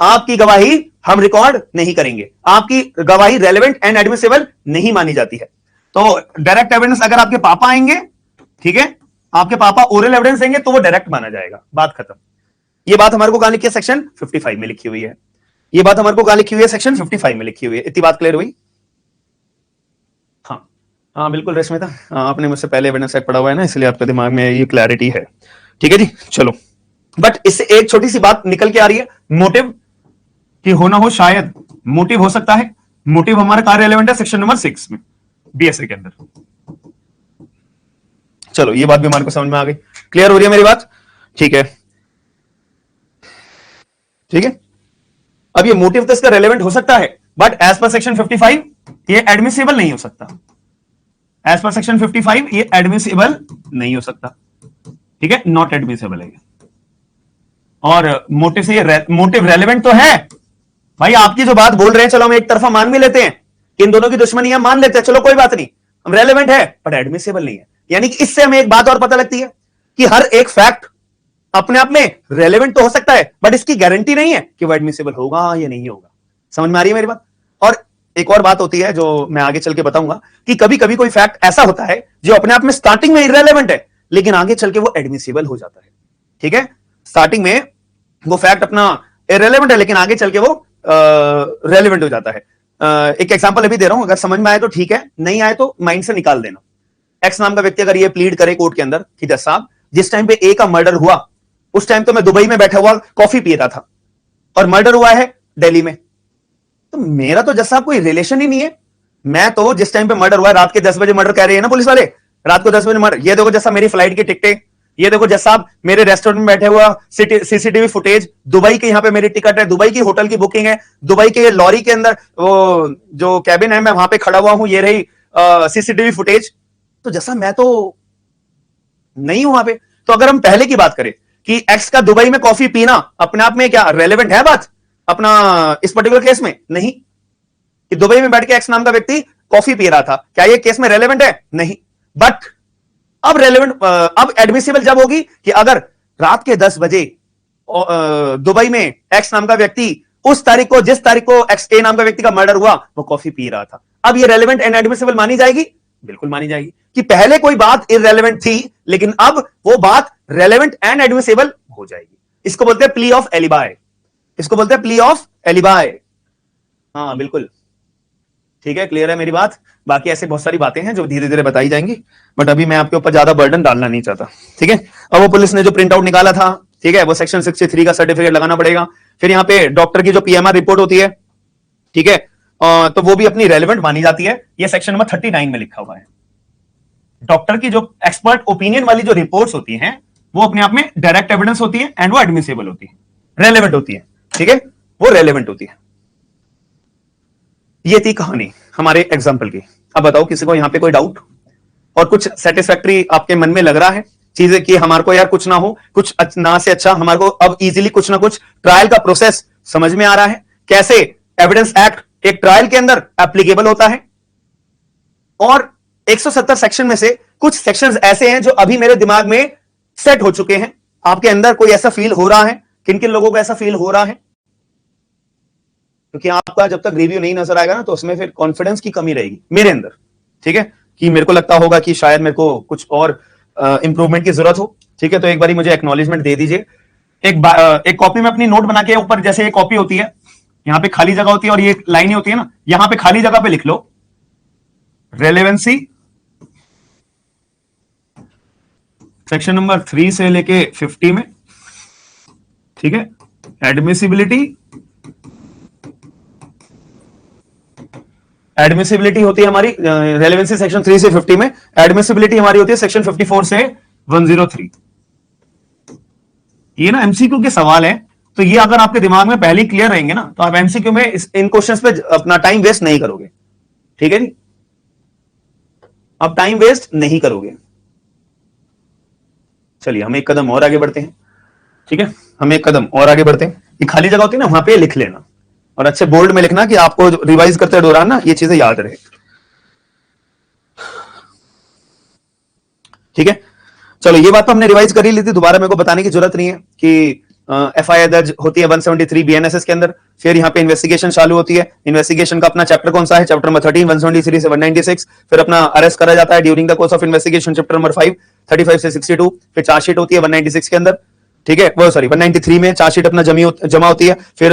आपकी गवाही हम रिकॉर्ड नहीं करेंगे, आपकी गवाही रेलेवेंट एंड एडमिसिबल नहीं मानी जाती है। तो डायरेक्ट एविडेंस अगर आपके पापा आएंगे, ठीक है, आपके पापा ओरल एविडेंस देंगे तो वो डायरेक्ट माना जाएगा। बात खत्म। ये बात हमारे को कहां लिखी है? सेक्शन 55 में लिखी हुई है। ये बात हमारे को कहां लिखी हुई है? सेक्शन 55 में लिखी हुई है। इतनी बात क्लियर हुई? हाँ हाँ बिल्कुल रेशमिता, आपने मुझसे पहले एविडेंस सेट पढ़ा हुआ है ना, इसलिए आपके दिमाग में ये क्लैरिटी है। ठीक है जी, चलो। बट इससे एक छोटी सी बात निकल के आ रही है, मोटिव कि होना हो, शायद मोटिव हो सकता है। मोटिव हमारा कहां रेलेवेंट है? सेक्शन नंबर 6 में, बीएसए के अंदर। चलो ये बात भी हमारे को समझ में आ गई। क्लियर हो रही है मेरी बात? ठीक है, ठीक है। अब ये मोटिव तो इसका रेलेवेंट हो सकता है, बट एज पर सेक्शन 55 ये एडमिसिबल नहीं हो सकता। एज पर सेक्शन 55 ये एडमिसिबल नहीं हो सकता। ठीक है, नॉट एडमिसिबल है। और मोटिव से ये मोटिव रेलेवेंट तो है भाई। आपकी जो बात बोल रहे हैं, चलो हम एक तरफा मान भी लेते हैं कि इन दोनों की दुश्मनी है, मान लेते हैं, चलो कोई बात नहीं, हम रेलेवेंट है बट एडमिसिबल नहीं है। यानी कि इससे हमें एक बात और पता लगती है कि हर एक फैक्ट अपने आप में रेलेवेंट तो हो सकता है, बट इसकी गारंटी नहीं है कि वो एडमिसिबल होगा या नहीं होगा। समझ में आ रही है मेरी बात? और एक और बात होती है जो मैं आगे चल के बताऊंगा कि कभी कभी कोई फैक्ट ऐसा होता है जो अपने आप में स्टार्टिंग में इररेलेवेंट है, लेकिन आगे चल के वो एडमिसिबल हो जाता है। ठीक है, स्टार्टिंग में वो फैक्ट अपना इररेलेवेंट है, लेकिन आगे चल के वो रेलेवेंट हो जाता है। एक एग्जांपल अभी दे रहा हूं, अगर समझ में आए तो ठीक है, नहीं आए तो माइंड से निकाल देना। एक्स नाम का व्यक्ति अगर ये प्लीड करे कोर्ट के अंदर कि जज साहब, जिस टाइम पे ए का मर्डर हुआ उस टाइम तो मैं दुबई में बैठा हुआ कॉफी पी रहा था, और मर्डर हुआ है दिल्ली में, तो मेरा तो जज साहब कोई रिलेशन ही नहीं है। मैं तो जिस टाइम पे मर्डर हुआ, रात के 10 बजे मर्डर कह रहे हैं ना पुलिस वाले, रात को 10 बजे मर्डर, ये देखो जैसा मेरी फ्लाइट की टिकटें, ये देखो जज साहब मेरे रेस्टोरेंट में बैठे हुआ सीसीटीवी फुटेज, दुबई के यहाँ पे मेरी टिकट है, दुबई की होटल की बुकिंग है, दुबई के लॉरी के अंदर वो जो कैबिन है मैं वहां पे खड़ा हुआ हूं, ये रही सीसीटीवी फुटेज। तो जैसा मैं तो नहीं हूं वहां पे। तो अगर हम पहले की बात करें कि एक्स का दुबई में कॉफी पीना अपने आप में क्या रेलेवेंट है बात अपना इस पर्टिकुलर केस में? नहीं। कि दुबई में बैठ के एक्स नाम का व्यक्ति कॉफी पी रहा था, क्या ये केस में रेलेवेंट है? नहीं। बट अब रेलेवेंट अब एडमिसिबल जब होगी कि अगर रात के 10 बजे दुबई में एक्स नाम का व्यक्ति उस तारीख को, जिस तारीख को एक्स ए नाम का व्यक्ति का मर्डर हुआ, वो कॉफी पी रहा था, अब ये रेलेवेंट एंड एडमिसिबल मानी जाएगी? बिल्कुल मानी जाएगी। कि पहले कोई बात इररेलेवेंट थी, लेकिन अब वो बात रेलेवेंट एंड एडमिसिबल हो जाएगी। इसको बोलते हैं प्ली ऑफ एलिबाय। इसको बोलते हैं प्ली ऑफ एलिबाय। हाँ बिल्कुल ठीक है, क्लियर है मेरी बात? बाकी ऐसे बहुत सारी बातें हैं जो धीरे धीरे बताई जाएंगी, बट अभी मैं आपके ऊपर ज्यादा बर्डन डालना नहीं चाहता। ठीक है, अब वो पुलिस ने जो प्रिंट आउट निकाला था, ठीक है, वो सेक्शन 63 का सर्टिफिकेट लगाना पड़ेगा। फिर यहाँ पे डॉक्टर की जो पीएमआर रिपोर्ट होती है, ठीक है, तो वो भी अपनी रेलेवेंट मानी जाती है। ये सेक्शन नंबर 39 में लिखा हुआ है। डॉक्टर की जो एक्सपर्ट ओपिनियन वाली जो रिपोर्ट्स होती हैं, वो अपने आप में डायरेक्ट एविडेंस होती है एंड वो एडमिसिबल होती है, रेलेवेंट होती है। ठीक है, वो रेलेवेंट होती है। ये थी कहानी हमारे एग्जाम्पल की। अब बताओ किसी को यहां पे कोई डाउट? और कुछ सेटिस्फैक्टरी आपके मन में लग रहा है चीजें कि हमारे को यार कुछ ना हो, कुछ ना से अच्छा हमारे को अब इजीली कुछ ना कुछ ट्रायल का प्रोसेस समझ में आ रहा है, कैसे एविडेंस एक्ट एक ट्रायल के अंदर एप्लीकेबल होता है। और 170 सेक्शन में से कुछ सेक्शंस ऐसे हैं जो अभी मेरे दिमाग में सेट हो चुके हैं। आपके अंदर कोई ऐसा फील हो रहा है? किन किन लोगों को ऐसा फील हो रहा है? क्योंकि आपका जब तक रिव्यू नहीं नजर आएगा ना तो उसमें फिर कॉन्फिडेंस की कमी रहेगी मेरे अंदर, ठीक है, कि मेरे को लगता होगा कि शायद मेरे को कुछ और इंप्रूवमेंट की जरूरत हो। ठीक है, तो एक बार मुझे एक्नॉलेजमेंट दे दीजिए। एक कॉपी में अपनी नोट बना के ऊपर जैसे एक कॉपी होती है, यहां पे खाली जगह होती है और ये लाइनें होती है ना, यहां पे खाली जगह पे लिख लो रेलेवेंसी सेक्शन नंबर 3 से लेके 50 में, ठीक है। एडमिसिबिलिटी एडमिसिबिलिटी होती है हमारी रेलेवेंसी सेक्शन 3 से 50 में, एडमिसिबिलिटी हमारी होती है सेक्शन 54 से 103। ये ना एमसीक्यू के सवाल है, तो ये अगर आपके दिमाग में पहले ही क्लियर रहेंगे ना तो आप एमसीक्यू में इन क्वेश्चंस पे अपना टाइम वेस्ट नहीं करोगे, ठीक है जी, आप टाइम वेस्ट नहीं करोगे। चलिए हम एक कदम और आगे बढ़ते हैं, ठीक है, हम एक कदम और आगे बढ़ते हैं। ये खाली जगह होती है ना, वहां पे लिख लेना और अच्छे बोल्ड में लिखना कि आपको रिवाइज करते दौरान ना ये चीजें याद रहे, ठीक है। चलो ये बात तो हमने रिवाइज कर ही ली थी, दोबारा मेरे को बताने की जरूरत नहीं है कि एफआईआर दर्ज होती है 173 बीएनएसएस के अंदर, फिर यहाँ पे इन्वेस्टिगेशन चालू होती है। इन्वेस्टिगेशन का अपना चैप्टर कौन सा है? चैप्टर नंबर 13, 173 से 196। फिर अपना अरेस्ट करा जाता है during the course of investigation, chapter number 5, 35 से 62। फिर चार्जशीट होती है 196 के अंदर, ठीक है, वो सॉरी 193 में चार्जशीट अपना जमा होती है। फिर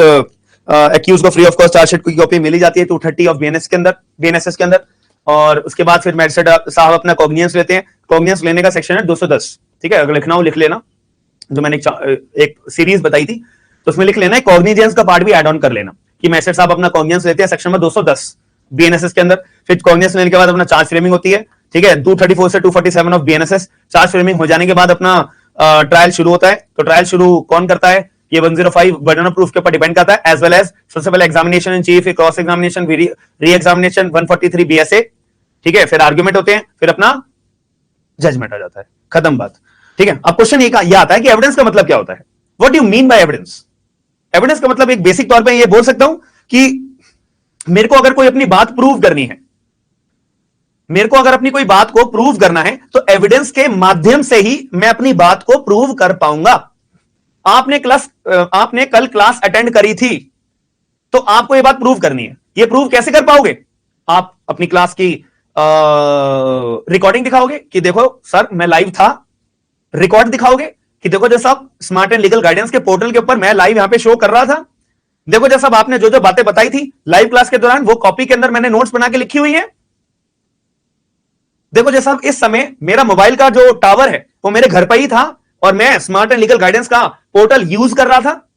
एक्यूज को फ्री ऑफ कॉस्ट चार्जशीट की कॉपी मिली जाती है 230 ऑफ बीएनएस के अंदर, बीएनएसएस के अंदर। और उसके बाद फिर मैजिस्ट्रेट साहब अपना कॉग्नियंस लेते हैं। कॉग्नियंस लेने का सेक्शन है 210, ठीक है, अगर लिखना हो लिख लेना, जो मैंने एक सीरीज बताई थी तो उसमें लिख लेना, कॉग्निजेंस का पार्ट भी ऐड ऑन कर लेना कि मैजिस्ट्रेट साहब अपना कॉग्नियंस लेते हैं सेक्शन में 210 बीएनएसएस के अंदर। फिर कॉग्नियंस लेने के बाद अपना चार्ज फ्रेमिंग होती है, ठीक है, 234 से 247 ऑफ बीएनएसएस। चार्ज फ्रेमिंग हो जाने के बाद अपना ट्रायल शुरू होता है। तो ट्रायल शुरू कौन करता है? ये 105 बर्डन ऑफ प्रूफ के ऊपर डिपेंड करता है, एज वेल एज सबसे पहले examination in chief, cross examination, re examination, 143 BSA, ठीक है, फिर आर्ग्यूमेंट होते हैं, फिर अपना जजमेंट आ जाता है, खत्म बात, ठीक है। अब क्वेश्चन ये आता है कि एविडेंस का मतलब क्या होता है? What do you mean by evidence? Evidence का मतलब एक बेसिक तौर पे ये बोल सकता हूं कि मेरे को अगर कोई अपनी बात प्रूव करनी है, मेरे को अगर अपनी कोई बात को प्रूव करना है तो एविडेंस के माध्यम से ही मैं अपनी बात को प्रूव कर पाऊंगा। आपने कल क्लास अटेंड करी थी तो आपको यह बात प्रूव करनी है। ये प्रूव कैसे कर पाओगे? आप अपनी क्लास की रिकॉर्डिंग दिखाओगे कि देखो सर मैं लाइव था, रिकॉर्ड दिखाओगे कि देखो जैसा आप स्मार्ट एंड लीगल गाइडेंस के पोर्टल के ऊपर मैं लाइव यहां पे शो कर रहा था, देखो जैसा आपने जो जो बातें बताई थी लाइव क्लास के दौरान वो कॉपी के अंदर मैंने नोट्स बना के लिखी हुई है। देखो जैसा इस समय मेरा मोबाइल का जो टावर है वो मेरे घर पर ही था और मैं स्मार्ट एंड लीगल गाइडेंस का पोर्टल यूज कर रहा था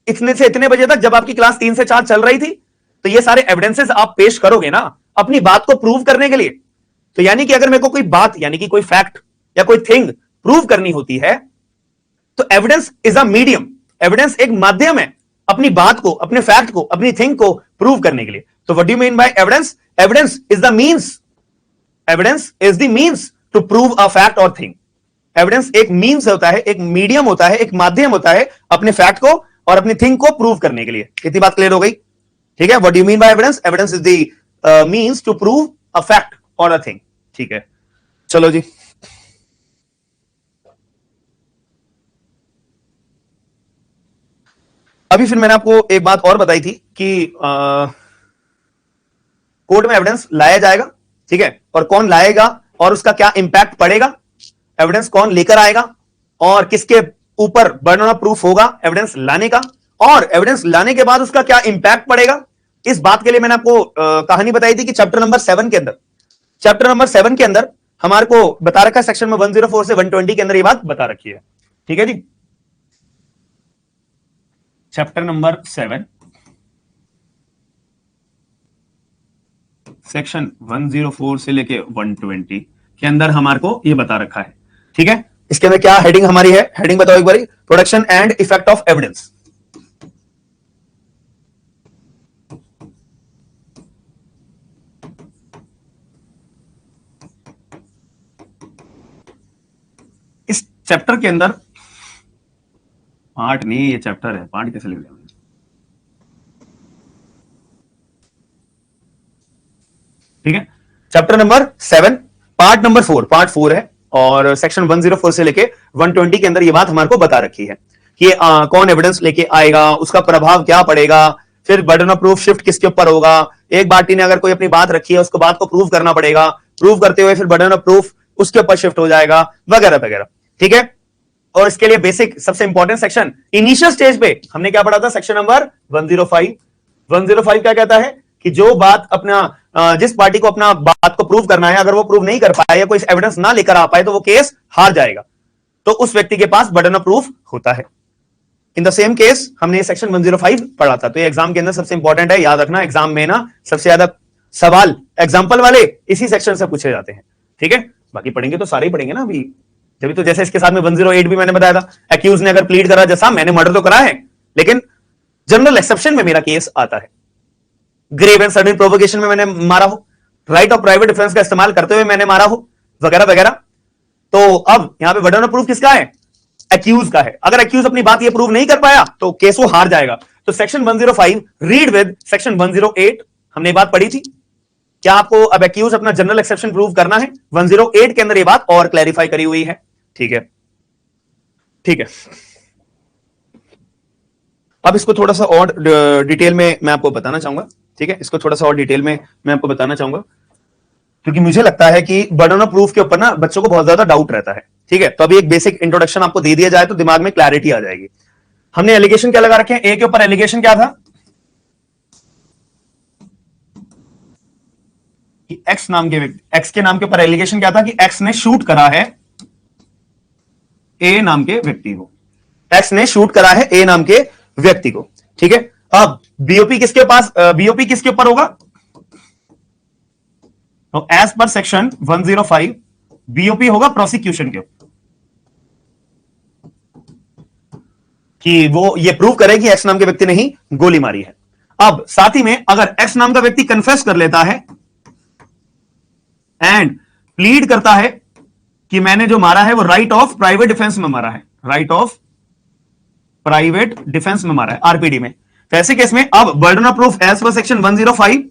इतने से इतने बजे तक जब आपकी क्लास 3 से 4 चल रही थी। तो ये सारे एविडेंसेस आप पेश करोगे ना अपनी बात को प्रूव करने के लिए। तो यानी कि अगर मेरे को कोई बात यानी कि कोई फैक्ट या कोई थिंग प्रूव करनी होती है तो evidence is a medium, evidence एक माध्यम है अपनी बात को, अपने फैक्ट को, अपनी थिंग को प्रूव करने के लिए। तो what do you mean by evidence? Evidence is the means, evidence is the means to prove a fact or thing. Evidence एक मींस होता है, एक मीडियम होता है, एक माध्यम होता है अपने फैक्ट को और अपनी थिंग को प्रूव करने के लिए। इतनी बात क्लियर हो गई, ठीक है। What do you mean by evidence? Evidence is the means to prove a fact or a thing, ठीक है। चलो जी, अभी फिर मैंने आपको एक बात और बताई थी कि कोर्ट में एविडेंस लाया जाएगा, ठीक है, और कौन लाएगा और उसका क्या इंपैक्ट पड़ेगा, एविडेंस कौन लेकर आएगा और किसके ऊपर बर्डन ऑफ प्रूफ होगा एविडेंस लाने का, और एविडेंस लाने के बाद उसका क्या इंपैक्ट पड़ेगा। इस बात के लिए मैंने आपको कहानी बताई थी कि चैप्टर नंबर 7 के अंदर, चैप्टर नंबर 7 के अंदर हमारे को बता रखा है सेक्शन में 104 से 120 के अंदर ये बात बता रखी है, ठीक है जी। चैप्टर नंबर 7 सेक्शन 104 से लेके 120 के अंदर हमारे को ये बता रखा है, ठीक है। इसके अंदर क्या हेडिंग हमारी है? हेडिंग बताओ एक बारी, production and effect of evidence. Chapter के अंदर, पार्ट नहीं, ये चैप्टर है, पार्ट कैसे लिख दिया? ठीक है, chapter number 7 part number 4, part 4 है, और सेक्शन 104 से लेके 120 के अंदर ये बात हमारे को बता रखी है कि कौन एविडेंस लेके आएगा, उसका प्रभाव क्या पड़ेगा, फिर बर्डन ऑफ प्रूफ शिफ्ट किसके ऊपर होगा, एक पार्टी ने अगर कोई अपनी बात रखी है उसको बात को प्रूव करना पड़ेगा, प्रूव करते हुए फिर बर्डन ऑफ प्रूफ उसके ऊपर शिफ्ट हो जाएगा, वगैरह वगैरह। ठीक है, और इसके लिए बेसिक सबसे इंपॉर्टेंट सेक्शन इनिशियल स्टेज पे हमने क्या पढ़ा था, सेक्शन नंबर 105। 105 क्या कहता है कि जो बात अपना जिस पार्टी को अपना बात को प्रूव करना है, अगर वो प्रूव नहीं कर पाए या कोई एविडेंस ना लेकर आ पाए तो वो केस हार जाएगा, तो उस व्यक्ति के पास बर्डन ऑफ प्रूफ होता है। इन द सेम केस हमने सेक्शन 105 पढ़ा था, तो ये एग्जाम के अंदर सबसे इंपॉर्टेंट है, याद रखना। एग्जाम में ना सबसे ज्यादा सवाल एग्जाम्पल वाले इसी सेक्शन से पूछे जाते हैं। ठीक है, बाकी पढ़ेंगे तो सारे ही पढ़ेंगे ना अभी, जब तो जैसे इसके साथ में 108 भी मैंने बताया था, एक्यूज ने अगर प्लीड करा जैसा मैंने मर्डर तो करा है, लेकिन जनरल एक्सेप्शन में मेरा केस आता है, ग्रेव एंड सडन प्रोवोकेशन में मैंने मारा हो, राइट ऑफ प्राइवेट डिफेंस का इस्तेमाल करते हुए मैंने मारा हो, वगैरह वगैरह। तो अब यहां पे बर्डन ऑफ प्रूफ किसका है, एक्यूज का है। अगर एक्यूज अपनी बात ये प्रूव नहीं कर पाया तो केस वो हार जाएगा। तो सेक्शन 105 रीड विद सेक्शन 108 हमने बात पढ़ी थी। क्या आपको अब एक्यूज अपना जनरल एक्सेप्शन प्रूव करना है? 108 के अंदर ये बात और क्लैरिफाई करी हुई है। ठीक है, ठीक है। अब इसको थोड़ा सा और डिटेल में मैं आपको बताना चाहूंगा। ठीक है, इसको थोड़ा सा और डिटेल में मैं आपको बताना चाहूंगा, क्योंकि मुझे लगता है कि बर्डन ऑफ प्रूफ के ऊपर ना बच्चों को बहुत ज्यादा डाउट रहता है। ठीक है, तो अभी एक बेसिक इंट्रोडक्शन आपको दे दिया जाए तो दिमाग में क्लैरिटी आ जाएगी। हमने एलिगेशन क्या लगा रखे हैं? ए के ऊपर एलिगेशन क्या था कि एक्स नाम के व्यक्ति, एक्स के नाम के ऊपर एलिगेशन क्या था कि एक्स ने शूट करा है ए नाम के व्यक्ति को, एक्स ने शूट करा है ए नाम के व्यक्ति को। ठीक है, अब बीओपी किसके पास, बीओपी किसके ऊपर होगा? तो एज पर सेक्शन 105 बीओपी होगा प्रोसिक्यूशन के ऊपर, कि वो ये प्रूव करे कि एक्स नाम के व्यक्ति ने ही गोली मारी है। अब साथ ही में अगर एक्स नाम का व्यक्ति कन्फेस कर लेता है एंड प्लीड करता है कि मैंने जो मारा है वो राइट ऑफ प्राइवेट डिफेंस में मारा है, राइट ऑफ प्राइवेट डिफेंस में मारा है, आरपीडी में, तो ऐसे केस में अब burden of proof as per section 105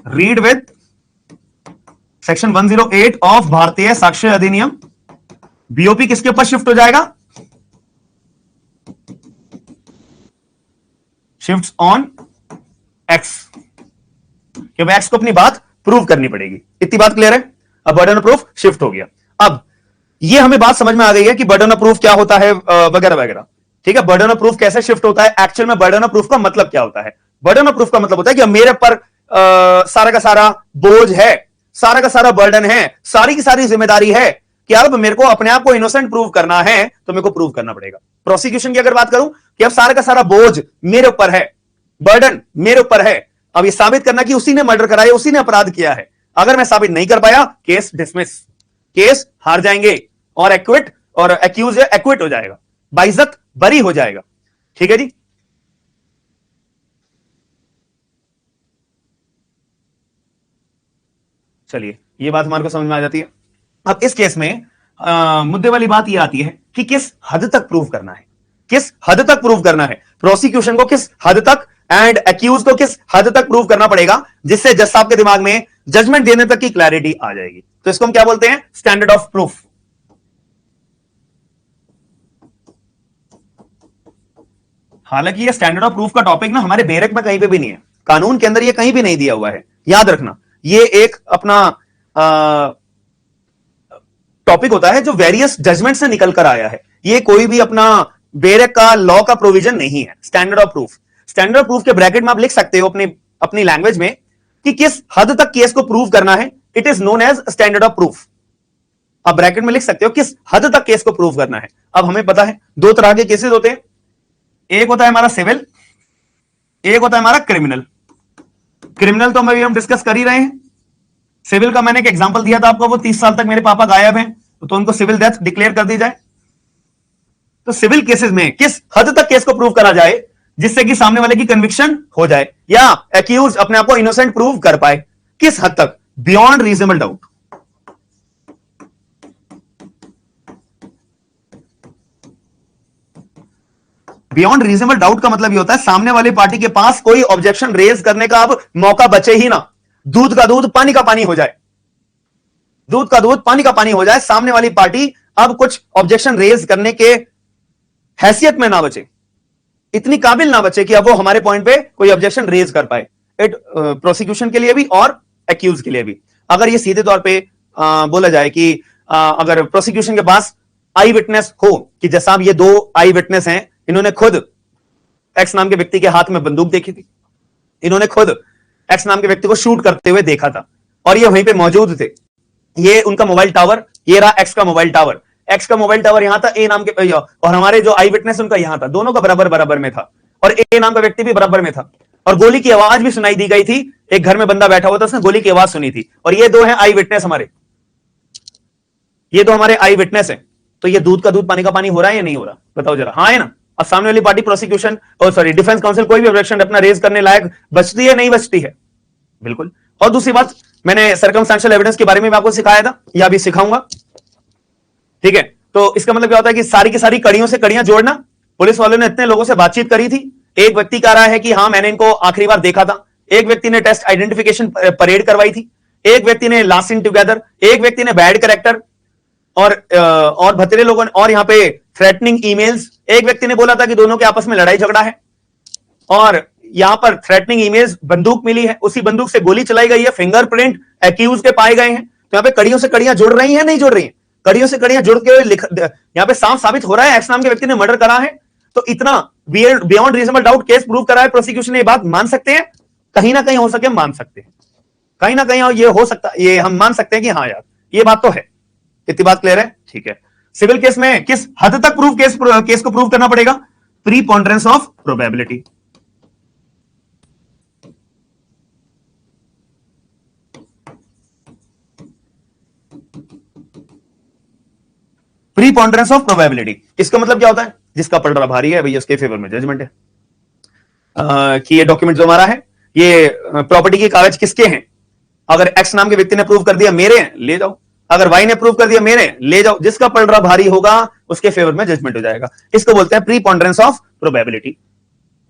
read with section 108 of Bharatiya Sakshya Adhiniyam, BOP किसके ऊपर शिफ्ट हो जाएगा? शिफ्ट्स ऑन एक्स, क्योंकि एक्स को अपनी बात प्रूव करनी पड़ेगी। इतनी बात क्लियर है? अब बर्डन ऑफ प्रूफ शिफ्ट हो गया। अब ये हमें बात समझ में आ गई है कि बर्डन ऑफ प्रूफ क्या होता है, वगैरह वगैरह। ठीक है, बर्डन ऑफ प्रूफ कैसे शिफ्ट होता है, एक्चुअल में बर्डन ऑफ प्रूफ का मतलब क्या होता है? बर्डन ऑफ प्रूफ का मतलब होता है कि मेरे पर सारा का सारा बोझ है, सारा का सारा बर्डन है, सारी की सारी जिम्मेदारी है कि अब मेरे को अपने आप को इनोसेंट प्रूव करना है तो मेरे को प्रूव करना पड़ेगा। प्रोसिक्यूशन की अगर बात करूं कि अब सारा का सारा बोझ मेरे ऊपर है, बर्डन मेरे ऊपर है, अब ये साबित करना कि उसी ने मर्डर कराया, उसी ने अपराध किया है। अगर मैं साबित नहीं कर पाया, केस डिसमिस, केस हार जाएंगे और एक्विट और एक्यूज एक्विट हो जाएगा, बाइज्जत बरी हो जाएगा। ठीक है जी, चलिए ये बात हमारे को समझ में आ जाती है। अब इस केस में मुद्दे वाली बात ये आती है कि किस हद तक प्रूव करना है, किस हद तक प्रूव करना है, प्रोसिक्यूशन को किस हद तक एंड एक्यूज को किस हद तक प्रूव करना पड़ेगा जिससे जज साहब के दिमाग में जजमेंट देने तक की क्लैरिटी आ जाएगी। तो इसको हम क्या बोलते हैं? Standard of proof. हालांकि ये स्टैंडर्ड ऑफ प्रूफ का टॉपिक ना हमारे बेरक में कहीं पे भी नहीं है, कानून के अंदर ये कहीं भी नहीं दिया हुआ है, याद रखना। ये एक अपना टॉपिक होता है जो वेरियस जजमेंट से निकल कर आया है, ये कोई भी अपना बेरक का लॉ का प्रोविजन नहीं है। Standard of proof, standard of proof के ब्रैकेट में आप लिख सकते हो अपनी अपनी लैंग्वेज में कि किस हद तक केस को प्रूव करना है, it is known as standard of proof. आप ब्रैकेट में लिख सकते हो किस हद तक केस को प्रूव करना है। अब हमें पता है दो तरह के केसेस होते हैं, एक होता है हमारा सिविल, एक होता है हमारा क्रिमिनल। क्रिमिनल तो हम डिस्कस कर ही रहे हैं, सिविल का मैंने एक एग्जांपल दिया था आपको, वो 30 साल तक मेरे पापा गायब हैं तो उनको सिविल डेथ डिक्लेयर कर दी जाए। तो सिविल केसेस में किस हद तक केस को प्रूव करा जाए जिससे कि सामने वाले की कन्विक्शन हो जाए या एक्यूज अपने आप को इनोसेंट प्रूव कर पाए, किस हद तक? Beyond reasonable doubt. Beyond reasonable doubt का मतलब ये होता है सामने वाली पार्टी के पास कोई ऑब्जेक्शन रेज करने का अब मौका बचे ही ना, दूध का दूध पानी का पानी हो जाए, दूध का दूध पानी का पानी हो जाए, सामने वाली पार्टी अब कुछ ऑब्जेक्शन रेज करने के हैसियत में ना बचे, इतनी काबिल ना बचे कि अब वो हमारे पॉइंट पे कोई ऑब्जेक्शन रेज कर पाए, इट प्रोसिक्यूशन के लिए भी और एक्यूज के लिए भी। अगर ये सीधे तौर पे बोला जाए कि अगर प्रोसिक्यूशन के पास आई विटनेस हो कि जैसा अब ये दो आई विटनेस हैं, इन्होंने खुद एक्स नाम के व्यक्ति के हाथ में बंदूक देखी थी, इन्होंने खुद एक्स नाम के व्यक्ति को शूट करते हुए देखा था और ये वहीं पे मौजूद थे, ये उनका मोबाइल टावर, ये रहा एक्स का मोबाइल टावर, एक्स का मोबाइल टावर यहां था ए नाम के, और हमारे जो आई विटनेस उनका यहां था, दोनों का बराबर बराबर में था और ए नाम का व्यक्ति भी बराबर में था और गोली की आवाज भी सुनाई दी गई थी, एक घर में बंदा बैठा हुआ था, उसने गोली की आवाज सुनी थी और ये दो हैं आई विटनेस हमारे, ये दो हमारे आई विटनेस हैं। तो ये दूध का दूध पानी का पानी हो रहा है या नहीं हो रहा, बताओ जरा, हाँ है ना। अब सामने वाली पार्टी प्रोसिक्यूशन और सॉरी डिफेंस काउंसिल कोई भी ऑब्जेक्शन अपना रेज करने लायक बचती है नहीं बचती है, बिल्कुल। और दूसरी बात, मैंने सर्कमस्टेंशियल एविडेंस के बारे में भी आपको सिखाया था या भी सिखाऊंगा, ठीक है। तो इसका मतलब क्या होता है कि सारी की सारी कड़ियों से कड़ियां जोड़ना। पुलिस वालों ने इतने लोगों से बातचीत करी थी, एक व्यक्ति कह रहा है कि हाँ मैंने इनको आखिरी बार देखा था, एक व्यक्ति ने टेस्ट आइडेंटिफिकेशन परेड करवाई थी, एक व्यक्ति ने लास्ट इन टुगेदर, एक व्यक्ति ने बैड कैरेक्टर और भतेरे लोगों ने, और यहां पे थ्रेटनिंग ईमेल्स, एक व्यक्ति ने बोला था कि दोनों के आपस में लड़ाई झगड़ा है और यहां पर थ्रेटनिंग ईमेल्स, बंदूक मिली है, उसी बंदूक से गोली चलाई गई है, फिंगरप्रिंट एक्यूज के पाए गए हैं। तो यहां पे कड़ियों से कड़ियां जुड़ रही हैं नहीं जुड़ रही हैं, कड़ियों से कड़ियां जुड़ के यहां पे साफ साबित हो रहा है एक्स नाम के व्यक्ति ने मर्डर करा है। तो इतना beyond reasonable doubt case prove करा है प्रोसिक्यूशन ने, ये बात मान सकते हैं, कहीं ना कहीं हो सके मान सकते हैं, कहीं ना कहीं ये हो सकता, ये हम मान सकते हैं कि हाँ यार ये बात तो है। इतनी बात क्लियर है, ठीक है। सिविल केस में किस हद तक केस को प्रूव करना पड़ेगा, preponderance of probability. Preponderance of probability, इसका मतलब क्या होता है, जिसका पलड़ा भारी है भैया उसके फेवर में जजमेंट है। कि ये डॉक्यूमेंट जो हमारा है, ये प्रॉपर्टी के कागज किसके हैं, अगर एक्स नाम के व्यक्ति ने प्रूव कर दिया मेरे हैं, ले जाओ, अगर वाई ने प्रूव कर दिया मेरे, ले जाओ, जिसका पलड़ा भारी होगा उसके फेवर में जजमेंट हो जाएगा। इसको बोलते हैं प्रीपोंडरेंस ऑफ प्रोबेबिलिटी,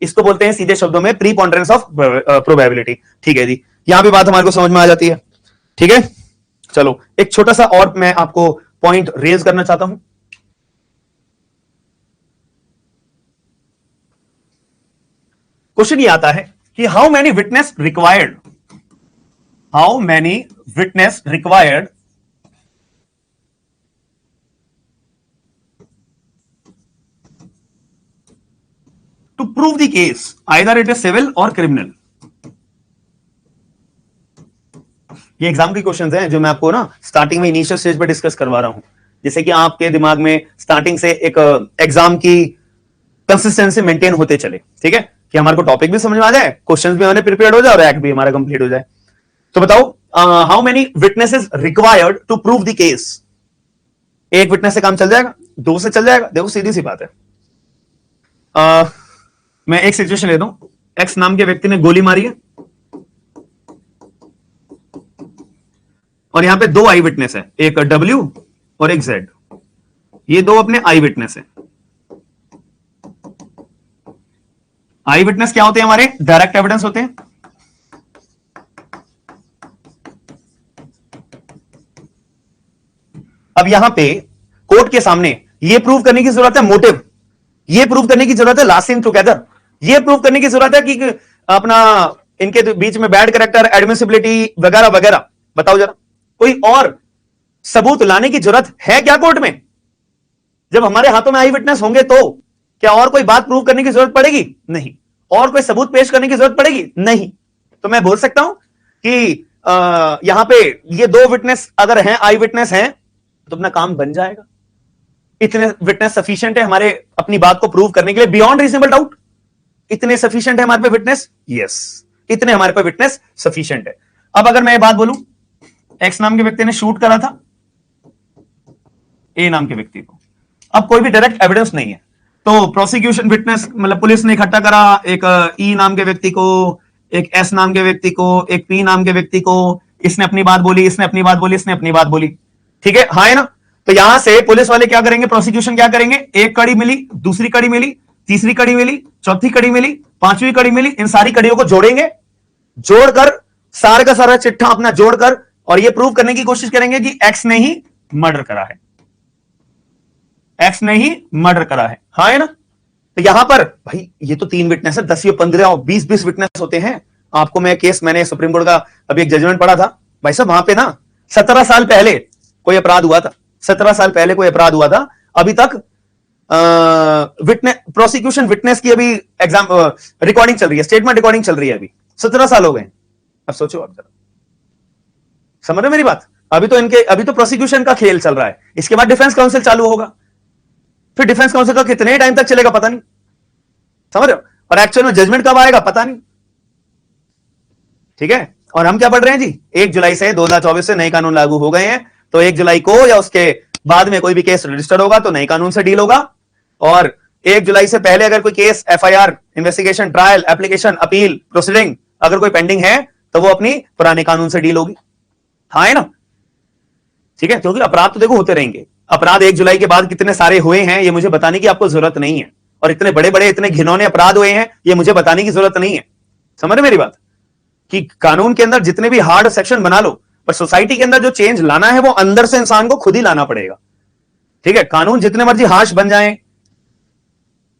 इसको बोलते हैं सीधे शब्दों में प्रीपोंडरेंस ऑफ प्रोबेबिलिटी, ठीक है जी। यहां भी बात हमारे को समझ में आ जाती है, ठीक है। चलो एक छोटा सा और मैं आपको पॉइंट रेज करना चाहता हूं। क्वेश्चन ये आता है कि how many witness required to prove the case, either it is civil or criminal. ये एग्जाम के क्वेश्चंस हैं जो मैं आपको ना स्टार्टिंग में इनिशियल स्टेज पे डिस्कस करवा रहा हूं, जैसे कि आपके दिमाग में स्टार्टिंग से एक एग्जाम की कंसिस्टेंसी मेंटेन होते चले, ठीक है, कि हमारे को टॉपिक भी समझ में आ जाए, क्वेश्चंस भी हमारे प्रिपेयर्ड हो जाए और एक्ट भी हमारा कंप्लीट हो जाए। तो बताओ how many witnesses required to prove the case. एक विटनेस से काम चल जाएगा, दो से चल जाएगा, देखो सीधी सी बात है। मैं एक सिचुएशन लेता हूं, एक्स नाम के व्यक्ति ने गोली मारी है और यहां पे दो आई विटनेस है, एक डब्ल्यू और एक जेड, ये दो अपने आई विटनेस है। आई विटनेस क्या होते हैं, हमारे डायरेक्ट एविडेंस होते हैं। अब यहां पे कोर्ट के सामने ये प्रूव करने की जरूरत है मोटिव, ये प्रूव करने की जरूरत है लास्ट इन टुगेदर, ये प्रूव करने की जरूरत है कि अपना इनके बीच में बैड कैरेक्टर, एडमिसिबिलिटी वगैरह वगैरह। बताओ जरा, कोई और सबूत लाने की जरूरत है क्या कोर्ट में? जब हमारे हाथों में आई विटनेस होंगे तो क्या और कोई बात प्रूव करने की जरूरत पड़ेगी? नहीं। और कोई सबूत पेश करने की जरूरत पड़ेगी? नहीं। तो मैं बोल सकता हूं कि यहां पे ये दो विटनेस अगर हैं, आई विटनेस हैं, तो अपना काम बन जाएगा। इतने विटनेस सफिशिएंट है हमारे अपनी बात को प्रूव करने के लिए बियॉन्ड रीजनेबल डाउट। इतने सफिशिएंट है हमारे पे विटनेस, यस, इतने हमारे पे विटनेस सफिशिएंट है। अब अगर मैं ये बात बोलूं, एक्स नाम के व्यक्ति ने शूट करा था ए नाम के व्यक्ति को, अब कोई भी डायरेक्ट एविडेंस नहीं है, तो प्रोसिक्यूशन विटनेस मतलब पुलिस ने इकट्ठा करा, एक ई नाम के व्यक्ति को, एक एस नाम के व्यक्ति को, एक पी नाम के व्यक्ति को, इसने अपनी बात बोली, इसने अपनी बात बोली, इसने अपनी बात बोली, ठीक है, हाँ है ना। तो यहां से पुलिस वाले क्या करेंगे, प्रोसिक्यूशन क्या करेंगे, एक कड़ी मिली, दूसरी कड़ी मिली, तीसरी कड़ी मिली, चौथी कड़ी मिली, पांचवी कड़ी मिली, इन सारी कड़ियों को जोड़ेंगे, जोड़कर सारे का सारा चिट्ठा अपना जोड़कर और ये प्रूव करने की कोशिश करेंगे कि एक्स ने ही मर्डर करा है, एक्स ने ही मर्डर करा है। हाँ है ना? तो यहां पर भाई ये तो 3 विटनेस है, 10 या 15 और 20 विटनेस होते हैं। आपको मैं केस, मैंने सुप्रीम कोर्ट का अभी एक जजमेंट पढ़ा था भाई साहब, वहां पे ना 17 साल पहले कोई अपराध हुआ था, 17 साल पहले कोई अपराध हुआ था, अभी तक विटनेस, प्रोसिक्यूशन विटनेस की अभी एग्जाम रिकॉर्डिंग चल रही है, स्टेटमेंट रिकॉर्डिंग चल रही है, अभी 17 साल हो गए। अब सोचो आप जरा, समझ रहे मेरी बात? अभी तो प्रोसिक्यूशन का खेल चल रहा है, इसके बाद डिफेंस काउंसिल चालू होगा, फिर डिफेंस काउंसिल का कितने टाइम तक चलेगा पता नहीं, समझ रहे हो? और एक्चुअल में जजमेंट कब आएगा पता नहीं। ठीक है, और हम क्या पढ़ रहे हैं जी, 1 जुलाई से 2024 से नए कानून लागू हो गए हैं, तो 1 जुलाई को या उसके बाद में कोई भी केस रजिस्टर्ड होगा तो नए कानून से डील होगा, और 1 जुलाई से पहले अगर कोई case, FIR, investigation, trial, application, appeal, proceeding अगर कोई पेंडिंग है तो वो अपनी पुराने कानून से डील होगी। हाँ है ना? ठीक है, क्योंकि अपराध तो देखो होते रहेंगे, अपराध 1 जुलाई के बाद कितने सारे हुए हैं ये मुझे बताने की आपको जरूरत नहीं है, और इतने बड़े बड़े इतने घिनौने अपराध हुए हैं ये मुझे बताने की जरूरत नहीं है। समझ रहे मेरी बात? कि कानून के अंदर जितने भी हार्ड सेक्शन बना लो, पर सोसाइटी के अंदर जो चेंज लाना है वो अंदर से इंसान को खुद ही लाना पड़ेगा। ठीक है, कानून जितने मर्जी हार्श बन जाए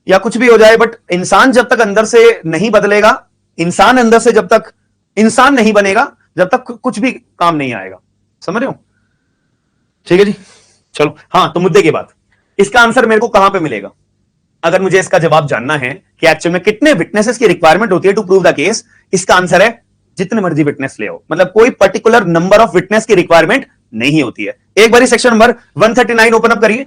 या कुछ भी हो जाए, बट इंसान जब तक अंदर से नहीं बदलेगा, इंसान अंदर से जब तक इंसान नहीं बनेगा, जब तक कुछ भी काम नहीं आएगा। समझ रहे हो? ठीक है जी, चलो। हाँ, तो मुद्दे की बात, इसका आंसर मेरे को कहां पे मिलेगा? अगर मुझे इसका जवाब जानना है कि एक्चुअल में कितने विटनेसेस की रिक्वायरमेंट होती है टू प्रूव द केस, इसका आंसर है जितने मर्जी विटनेस ले आओ, मतलब कोई पर्टिकुलर नंबर ऑफ विटनेस की रिक्वायरमेंट नहीं होती है। एक बारी सेक्शन नंबर 139 ओपन अप करिए,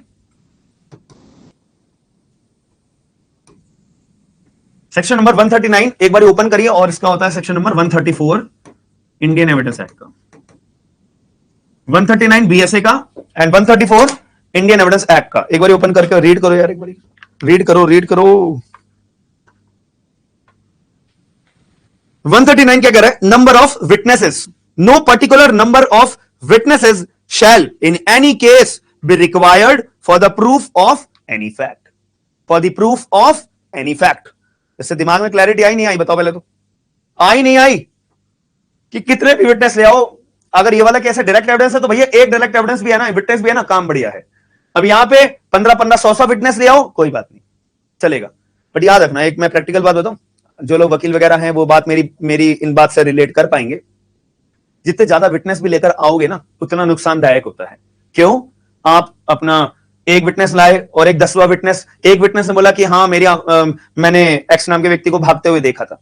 सेक्शन नंबर 139 एक बार ओपन करिए, और इसका होता है section number 134 Indian evidence act का, 139 बीएसए का एंड 134 इंडियन एविडेंस एक्ट का। एक बार ओपन करके रीड करो यार, एक बार रीड करो। 139 क्या कह रहा है? Number of witnesses, no particular number of witnesses shall in any case be required for the proof of any fact, for the proof of any fact. इससे दिमाग में क्लैरिटी आई नहीं आई? बताओ पहले तो, आई नहीं आई? कि कितने भी विटनेस ले आओ, अगर ये वाला कैसे डायरेक्ट एविडेंस है तो भैया एक डायरेक्ट एविडेंस भी है ना, विटनेस भी है ना, काम बढ़िया है। अब यहां पे 15-15, 100 विटनेस ले आओ, कोई बात नहीं, चलेगा। बट याद रखना, एक मैं प्रैक्टिकल बात बताऊं, जो लोग वकील वगैरह हैं वो बात मेरी इन बात से रिलेट कर पाएंगे। जितने ज्यादा विटनेस भी लेकर आओगे ना, उतना नुकसानदायक होता है। क्यों? आप अपना एक विटनेस लाए और एक 10वां विटनेस, एक विटनेस ने बोला कि हाँ मैंने एक्स नाम के व्यक्ति को भागते हुए देखा था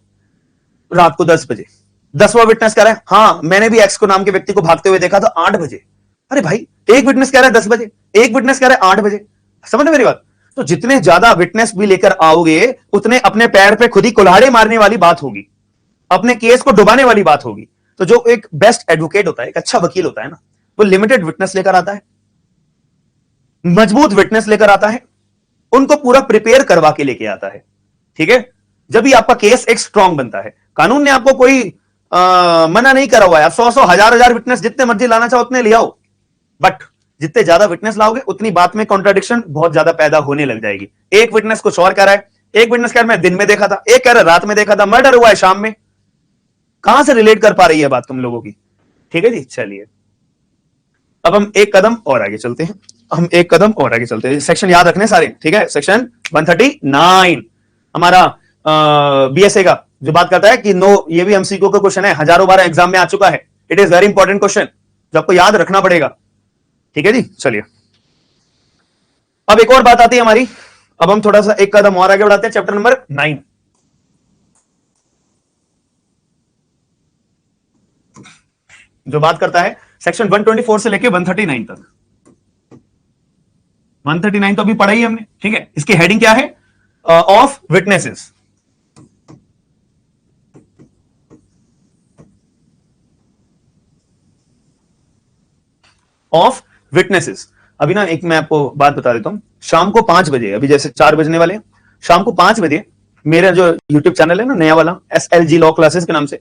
रात को 10 बजे। 10वां विटनेस कह रहा है हाँ मैंने भी एक्स को नाम के व्यक्ति को भागते हुए देखा था 8 बजे। अरे भाई, एक विटनेस कह रहा है 10 बजे, एक विटनेस कह रहा है 8 बजे। समझ रहे मेरी बात? तो जितने ज्यादा विटनेस भी लेकर आओगे, उतने अपने पैर पे खुद ही कुल्हाड़े मारने वाली बात होगी, अपने केस को डुबाने वाली बात होगी। तो जो एक बेस्ट एडवोकेट होता है, एक अच्छा वकील होता है ना, वो लिमिटेड विटनेस लेकर आता है, मजबूत विटनेस लेकर आता है, उनको पूरा प्रिपेयर करवा के लेके आता है। ठीक है, जब भी आपका केस एक स्ट्रांग बनता है। कानून ने आपको कोई मना नहीं करा हुआ है, आप 100 हजार विटनेस जितने मर्जी लाना चाहो उतने ले आओ, बट जितने ज्यादा विटनेस लाओगे उतनी बात में कॉन्ट्राडिक्शन बहुत ज्यादा पैदा होने लग जाएगी। एक विटनेस कुछ और कह रहा है, एक विटनेस कह रहा है मैं दिन में देखा था, एक कह रहा है रात में देखा था, मर्डर हुआ है शाम में। कहां से रिलेट कर पा रही है बात तुम लोगों की? ठीक है जी, चलिए अब हम एक कदम और आगे चलते हैं, सेक्शन याद रखने सारे। ठीक है, सेक्शन 139 हमारा बीएसए का जो बात करता है कि नो, ये भी एमसीक्यू का क्वेश्चन है, हजारों बार एग्जाम में आ चुका है। It is very important question जो आपको याद रखना पड़ेगा। ठीक है जी, चलिए अब एक और बात आती है हमारी, अब हम थोड़ा सा एक कदम और आगे बढ़ाते हैं, चैप्टर नंबर 9 जो बात करता है सेक्शन 124 से लेके 139 तक। 139 तो अभी पढ़ा ही हमने। ठीक है, इसकी हेडिंग क्या है? Of witnesses. Of witnesses. अभी ना एक मैं आपको बात बता देता हूं, शाम को 5 बजे, अभी जैसे 4 बजने वाले, शाम को 5 बजे मेरा जो यूट्यूब चैनल है ना नया वाला, SLG लॉ क्लासेस के नाम से,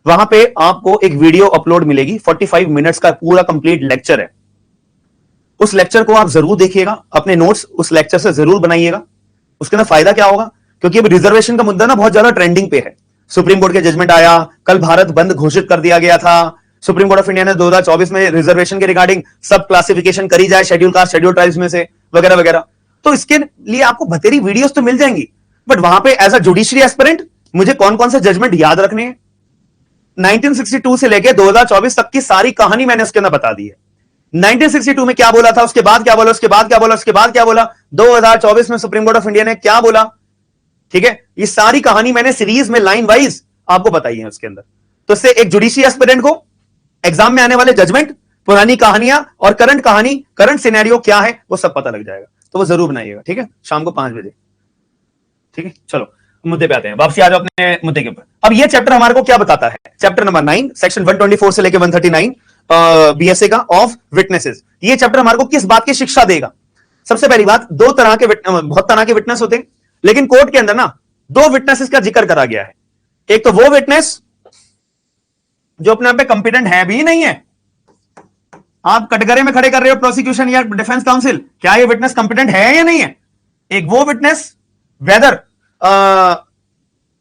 वहां पे आपको एक वीडियो अपलोड मिलेगी, 45 मिनट्स का पूरा कंप्लीट लेक्चर है। उस लेक्चर को आप जरूर देखिएगा, अपने नोट्स उस लेक्चर से जरूर बनाइएगा। उसके अंदर फायदा क्या होगा? क्योंकि अब रिजर्वेशन का मुद्दा ना बहुत ज्यादा ट्रेंडिंग पे है। सुप्रीम कोर्ट के जजमेंट आया, कल भारत बंद घोषित कर दिया गया था। सुप्रीम कोर्ट ऑफ इंडिया ने 2024 में रिजर्वेशन के रिगार्डिंग सब क्लासिफिकेशन करी जाए शेड्यूल कास्ट, शेड्यूल ट्राइब्स में से वगैरह वगैरह। तो इसके लिए आपको बतेरी वीडियोस तो मिल जाएंगी, बट वहां पे एज अ जुडिशरी एस्पिरेंट मुझे कौन कौन से जजमेंट याद रखने हैं, 1962 से लेके 2024 तक की सारी कहानी मैंने उसके अंदर बता दी है। 1962 में क्या बोला था, उसके बाद क्या बोला, उसके बाद क्या बोला, उसके बाद क्या बोला, 2024 में सुप्रीम कोर्ट ऑफ इंडिया ने क्या बोला। ठीक है, ये सारी कहानी मैंने सीरीज में लाइन वाइज आपको बताई है उसके अंदर। तो इससे एक जुडिशियल एस्पिरेंट को एग्जाम में आने वाले जजमेंट, पुरानी कहानियां और करंट कहानी, करंट सिनेरियो क्या है वो सब पता लग जाएगा। तो वो जरूर बनाइएगा, ठीक है, शाम को 5 बजे। ठीक है, चलो मुद्दे पे आते हैं, वापसी आ जाओ अपने मुद्दे के ऊपर। अब ये चैप्टर हमारे को क्या बताता है? चैप्टर नंबर 9 सेक्शन 124 से लेकर 139 बीएसए का ऑफ विटनेसेस। ये चैप्टर हमारे को किस बात की शिक्षा देगा? सबसे पहली बात, बहुत तरह के विटनेस होते हैं, लेकिन कोर्ट के अंदर ना 2 विटनेसेस का जिक्र करा गया है। एक तो वो विटनेस जो अपने आप में कंपिटेंट है भी नहीं है। आप कटघरे में खड़े कर रहे हो प्रोसिक्यूशन या डिफेंस काउंसिल, क्या ये विटनेस कंपिटेंट है या नहीं है? एक वो witness whether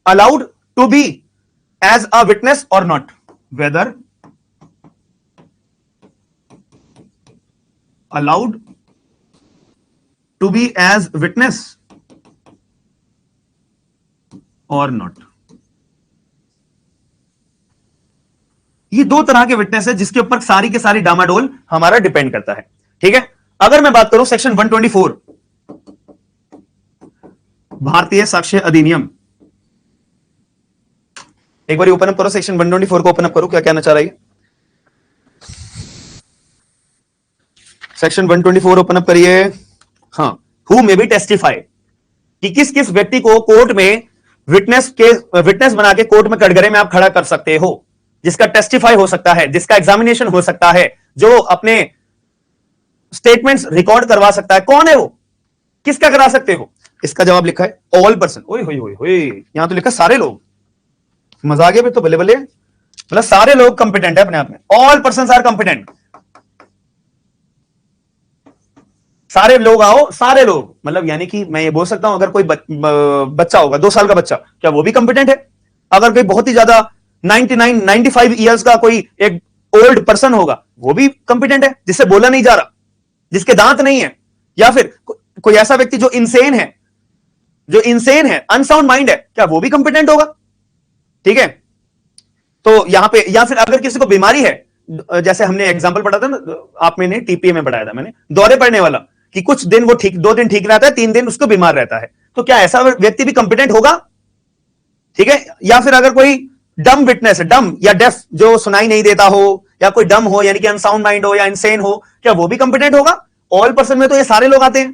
allowed to be as a witness or not, whether allowed to be as witness or not। ये 2 तरह के विटनेस है जिसके ऊपर सारी के सारी डामाडोल हमारा डिपेंड करता है। ठीक है, अगर मैं बात करूं सेक्शन 124 भारतीय साक्ष्य अधिनियम, एक बार ओपन अप करो सेक्शन 124 को, ओपन अप करो, क्या कहना चाह रही है? सेक्शन 124 ओपन अप करिए। हाँ, हु मे बी टेस्टिफाई, कि किस किस व्यक्ति को कोर्ट में विटनेस बना के कोर्ट में कटघरे में आप खड़ा कर सकते हो, जिसका टेस्टिफाई हो सकता है, जिसका एग्जामिनेशन हो सकता है, जो अपने स्टेटमेंट्स रिकॉर्ड करवा सकता है। कौन है वो? किसका करा सकते हो? इसका जवाब लिखा है ऑल पर्सन। ओए होए होए होए, यहां तो लिखा सारे लोग। मजा आ गया तो बल्ले बल्ले, मतलब सारे लोग कंपिटेंट है अपने आप में। ऑल पर्सन आर कंपिटेंट, सारे लोग आओ, सारे लोग, मतलब यानी कि मैं ये बोल सकता हूं अगर कोई बच्चा होगा 2 साल का बच्चा, क्या वो भी कंपिटेंट है? अगर कोई बहुत ही ज्यादा 95 ईयर्स का कोई एक ओल्ड पर्सन होगा, वो भी कंपिटेंट है, जिससे बोला नहीं जा रहा, जिसके दांत नहीं है, या फिर कोई ऐसा व्यक्ति जो इनसेन है, अनसाउंड माइंड है, क्या वो भी कंपिटेंट होगा? ठीक है, तो यहां पे, या फिर अगर किसी को बीमारी है, जैसे हमने एग्जांपल पढ़ा था ना, आप मैंने टीपीए में पढ़ाया था मैंने, दौरे पड़ने वाला, कि कुछ दिन वो ठीक, 2 दिन ठीक रहता है, 3 दिन उसको बीमार रहता है, तो क्या ऐसा व्यक्ति भी कंपिटेंट होगा? ठीक है, या फिर अगर कोई डम विटनेस है, डम या डेफ, जो सुनाई नहीं देता हो, या कोई डम हो यानी कि अनसाउंड माइंड हो या इनसेन हो, क्या वो भी कंपिटेंट होगा? ऑल पर्सन में तो ये सारे लोग आते हैं।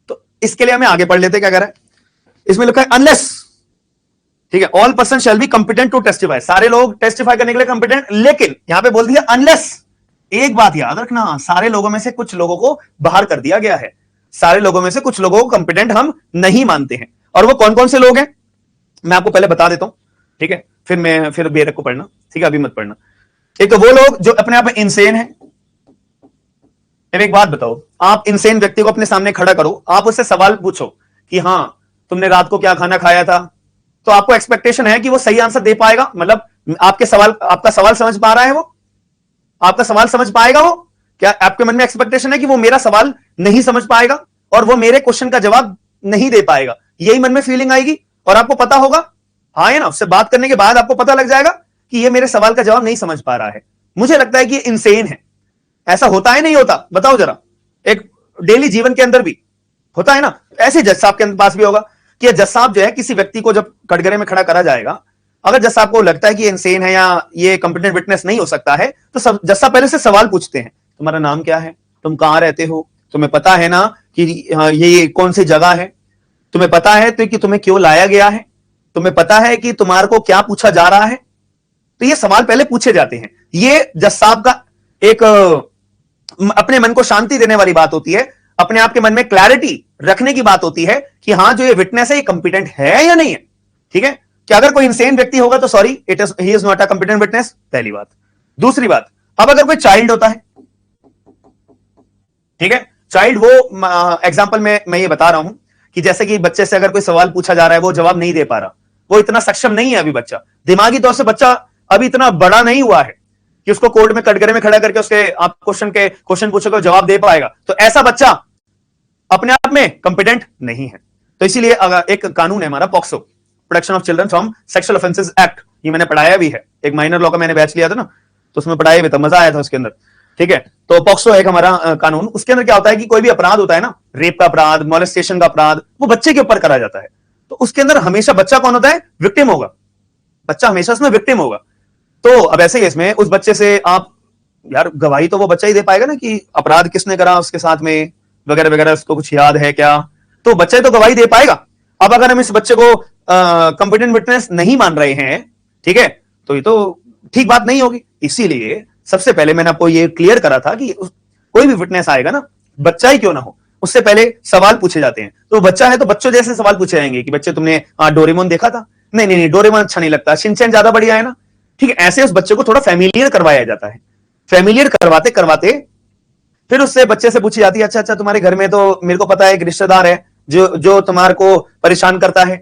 तो इसके लिए हमें आगे पढ़ लेते, क्या कह रहा है इसमें लिखा है, अनलेस, ठीक है, all person shall be competent to testify, सारे लोग टेस्टिफाई करने के लिए कंपिटेंट, लेकिन यहां पे बोल दिया अनलेस। एक बात याद रखना, सारे लोगों में से कुछ लोगों को बाहर कर दिया गया है, सारे लोगों में से कुछ लोगों को कंपिटेंट हम नहीं मानते हैं। और वो कौन कौन से लोग हैं मैं आपको पहले बता देता हूं, ठीक है, फिर बेरक को पढ़ना, ठीक है, अभी मत पढ़ना। एक तो वो लोग जो अपने आप में इंसेन है। एक बात बताओ, आप इंसेन व्यक्ति को अपने सामने खड़ा करो, आप उससे सवाल पूछो कि हाँ तुमने रात को क्या खाना खाया था, तो आपको एक्सपेक्टेशन है कि वो सही आंसर दे पाएगा, मतलब आपका सवाल समझ पा रहा है, वो आपका सवाल समझ पाएगा? वो क्या आपके मन में एक्सपेक्टेशन है कि वो मेरा सवाल नहीं समझ पाएगा और वो मेरे क्वेश्चन का जवाब नहीं दे पाएगा? यही मन में फीलिंग आएगी और आपको पता होगा, हाँ है ना, उससे बात करने के बाद आपको पता लग जाएगा कि ये मेरे सवाल का जवाब नहीं समझ पा रहा है, मुझे लगता है कि ये इंसेन है। ऐसा होता है नहीं होता? बताओ जरा, एक डेली जीवन के अंदर भी होता है ना। ऐसे जज साहब के पास भी होगा कि जज साहब जो है, किसी व्यक्ति को जब कटघरे में खड़ा करा जाएगा, अगर जज साहब को लगता है कि ये इंसेन है या ये कंपिटेंट विटनेस नहीं हो सकता है, तो जज साहब पहले से सवाल पूछते हैं, तुम्हारा नाम क्या है, तुम कहां रहते हो, तुम्हें पता है ना कि ये कौन सी जगह है, तुम्हें पता है तो कि तुम्हें क्यों लाया गया है, तुम्हें पता है कि तुम्हारे को क्या पूछा जा रहा है। तो ये सवाल पहले पूछे जाते हैं। ये जज साहब का एक अपने मन को शांति देने वाली बात होती है, अपने आप के मन में क्लैरिटी रखने की बात होती है कि हाँ जो ये विटनेस है ये कंपिटेंट है या नहीं है। ठीक है, कि अगर कोई इंसेन व्यक्ति होगा तो sorry, he is not a competent witness, पहली बात। दूसरी बात, अब अगर कोई चाइल्ड होता है, ठीक है, चाइल्ड वो एग्जांपल में मैं ये बता रहा हूं कि जैसे कि बच्चे से अगर कोई सवाल पूछा जा रहा है, वो जवाब नहीं दे पा रहा, वो इतना सक्षम नहीं है अभी बच्चा, दिमागी तौर से बच्चा अभी इतना बड़ा नहीं हुआ है कि उसको कोर्ट में कटघरे में खड़ा करके उसके आप क्वेश्चन पूछोगे जवाब दे पाएगा, तो ऐसा बच्चा अपने आप में कंपिटेंट नहीं है। तो इसीलिए एक कानून है हमारा POCSO, protection of children from sexual offences act, ये मैंने पढ़ाया भी है, एक माइनर लॉ का मैंने बैच लिया था ना, तो उसमें पढ़ाया भी था, मजा आया था उसके अंदर। ठीक है, तो पॉक्सो एक हमारा कानून, उसके अंदर क्या होता है कि कोई भी अपराध होता है ना, रेप का अपराध, मोलेस्टेशन का अपराध, वो बच्चे के ऊपर करा जाता है, तो उसके अंदर हमेशा बच्चा कौन होता है? विक्टिम होगा, बच्चा हमेशा उसमें विक्टिम होगा। तो अब ऐसे केस में उस बच्चे से आप, यार गवाही तो वो बच्चा ही दे पाएगा ना कि अपराध किसने करा उसके साथ में वगैरह वगैरह, उसको कुछ याद है क्या, तो बच्चा तो गवाही दे पाएगा। अब अगर हम इस बच्चे को कंपिटेंट विटनेस नहीं मान रहे हैं, ठीक है, तो ये तो ठीक बात नहीं होगी। इसीलिए सबसे पहले मैंने आपको ये क्लियर करा था कि कोई भी विटनेस आएगा ना, बच्चा ही क्यों ना हो, उससे पहले सवाल पूछे जाते हैं। तो बच्चा है तो बच्चों जैसे सवाल पूछे जाएंगे कि बच्चे तुमने डोरेमोन देखा था? नहीं नहीं नहीं, डोरेमोन अच्छा नहीं लगता, शिनचैन ज्यादा बढ़िया है ना। ठीक है, ऐसे उस बच्चे को थोड़ा फैमिलियर करवाया जाता है। फैमिलियर करवाते करवाते फिर उससे बच्चे से पूछी जाती है, अच्छा अच्छा तुम्हारे घर में तो मेरे को पता है एक रिश्तेदार है जो तुम्हारे को परेशान करता है।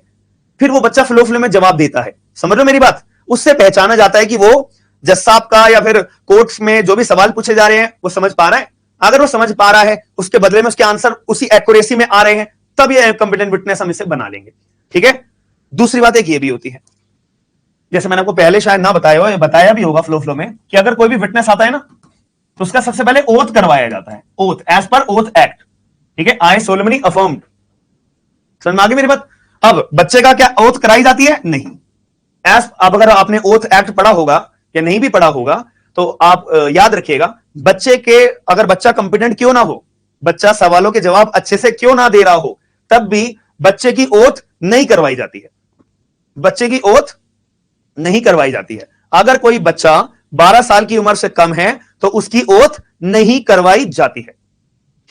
फिर वो बच्चा फ्लो फ्लो में जवाब देता है, समझ लो मेरी बात। उससे पहचाना जाता है कि वो जज साहब का या फिर कोर्ट्स में जो भी सवाल पूछे जा रहे हैं वो समझ पा रहा है। अगर वो समझ पा रहा है, उसके बदले में उसके आंसर उसी एक्यूरेसी में आ रहे हैं, तब ये कंपिटेंट विटनेस हम इसे बना लेंगे। ठीक है, दूसरी बात एक ये भी होती है, जैसे मैंने आपको पहले शायद ना बताया हो, बताया भी होगा फ्लो में, कि अगर कोई भी विटनेस आता है ना, तो उसका सबसे पहले ओथ करवाया जाता है, oath as per Oath Act. ठीक है, आई सोलेमनी अफर्म्ड, समझ में आ गई मेरी बात। अब बच्चे का क्या ओथ कराई जाती है? नहीं। अब अगर आपने ओथ एक्ट पढ़ा होगा या नहीं भी पढ़ा होगा, तो आप याद रखिएगा, बच्चे के अगर बच्चा कंपिटेंट क्यों ना हो, बच्चा सवालों के जवाब अच्छे से क्यों ना दे रहा हो, तब भी बच्चे की ओथ नहीं करवाई जाती है, बच्चे की ओथ नहीं करवाई जाती है। अगर कोई बच्चा 12 साल की उम्र से कम है तो उसकी ओथ नहीं करवाई जाती है।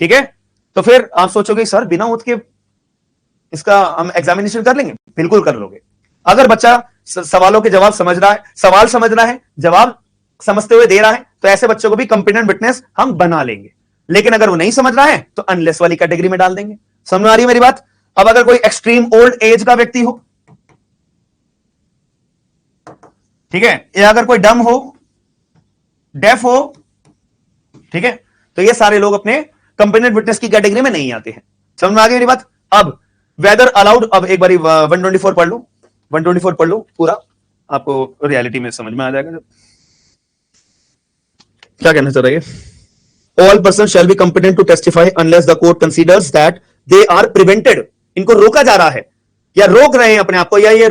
ठीक है, तो फिर आप सोचोगे सर बिना ओथ के इसका हम एग्जामिनेशन कर लेंगे? बिल्कुल कर लोगे। अगर बच्चा सवालों के जवाब समझ रहा है, सवाल समझ रहा है, जवाब समझते हुए दे रहा है, तो ऐसे बच्चों को भी कंपिटेंट विटनेस हम बना लेंगे। लेकिन अगर वो नहीं समझ रहा है तो अनलेस वाली कैटेगरी में डाल देंगे। समझ आ रही है मेरी बात? अब अगर कोई एक्सट्रीम ओल्ड एज का व्यक्ति हो, ठीक है, या अगर कोई डम हो, डेफ हो, ठीक है, तो ये सारे लोग अपने कंपिटेंट विटनेस की कैटेगरी में नहीं आते हैं। समझ में आ गई मेरी बात? अब वेदर अलाउड, अब एक बारी 124 पढ़ लो, 124 पढ़ लो पूरा, आपको रियलिटी में समझ में आ जाएगा क्या कहना चाह रही है। All person shall be competent to testify unless the court considers that they are prevented, इनको रोका जा रहा है या रोक रहे हैं अपने आप को, या ये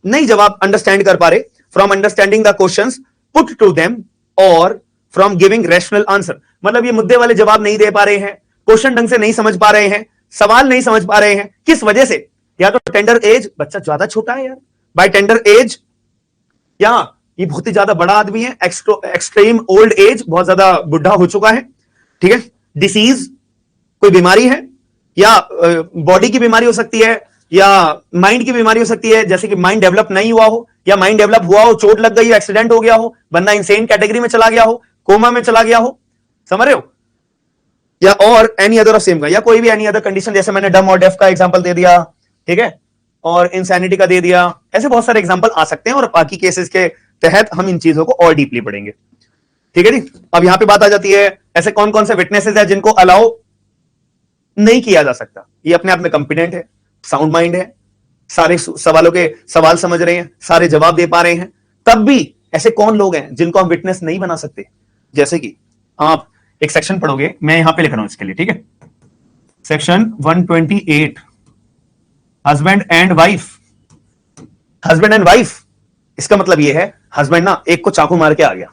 नहीं जवाब अंडरस्टैंड कर पा रहे, from understanding the questions put to them or from giving rational answer. मतलब ये मुद्दे वाले जवाब नहीं दे पा रहे हैं, क्वेश्चन ढंग से नहीं समझ पा रहे हैं, सवाल नहीं समझ पा रहे हैं, किस वजह से? या तो टेंडर एज, बच्चा ज्यादा छोटा है यार, बाय टेंडर एज, या ये बहुत ही ज्यादा बड़ा आदमी है, एक्सट्रीम ओल्ड एज, बहुत ज्यादा बुढ़ा हो चुका है, ठीक है, डिसीज, कोई बीमारी है, या बॉडी की बीमारी हो सकती है, या माइंड की बीमारी हो सकती है, जैसे कि माइंड डेवलप नहीं हुआ हो, या माइंड डेवलप हुआ हो, चोट लग गई, एक्सीडेंट हो गया हो, बंदा इंसेन कैटेगरी में चला गया हो, कोमा में चला गया हो, समझ रहे हो, या और एनी अदर ऑफ सेम का, या कोई भी एनी अदर कंडीशन, जैसे मैंने डम और डेफ का एग्जांपल दे दिया, ठीक है, और इंसैनिटी का दे दिया, ऐसे बहुत सारे एग्जांपल आ सकते हैं, और बाकी केसेस के तहत हम इन चीजों को और डीपली पढ़ेंगे। ठीक है जी। अब यहां पे बात आ जाती है, ऐसे कौन कौन से विटनेसेस है जिनको अलाउ नहीं किया जा सकता? ये अपने आप में कंपिटेंट है, साउंड माइंड है, सारे सवालों के सवाल समझ रहे हैं, सारे जवाब दे पा रहे हैं, तब भी ऐसे कौन लोग हैं जिनको हम विटनेस नहीं बना सकते? जैसे कि आप एक सेक्शन पढ़ोगे, मैं यहां पे लिख रहा हूं इसके लिए, ठीक है, section 128, husband and wife. Husband and wife, इसका मतलब यह है, हस्बैंड ना एक को चाकू मार के आ गया,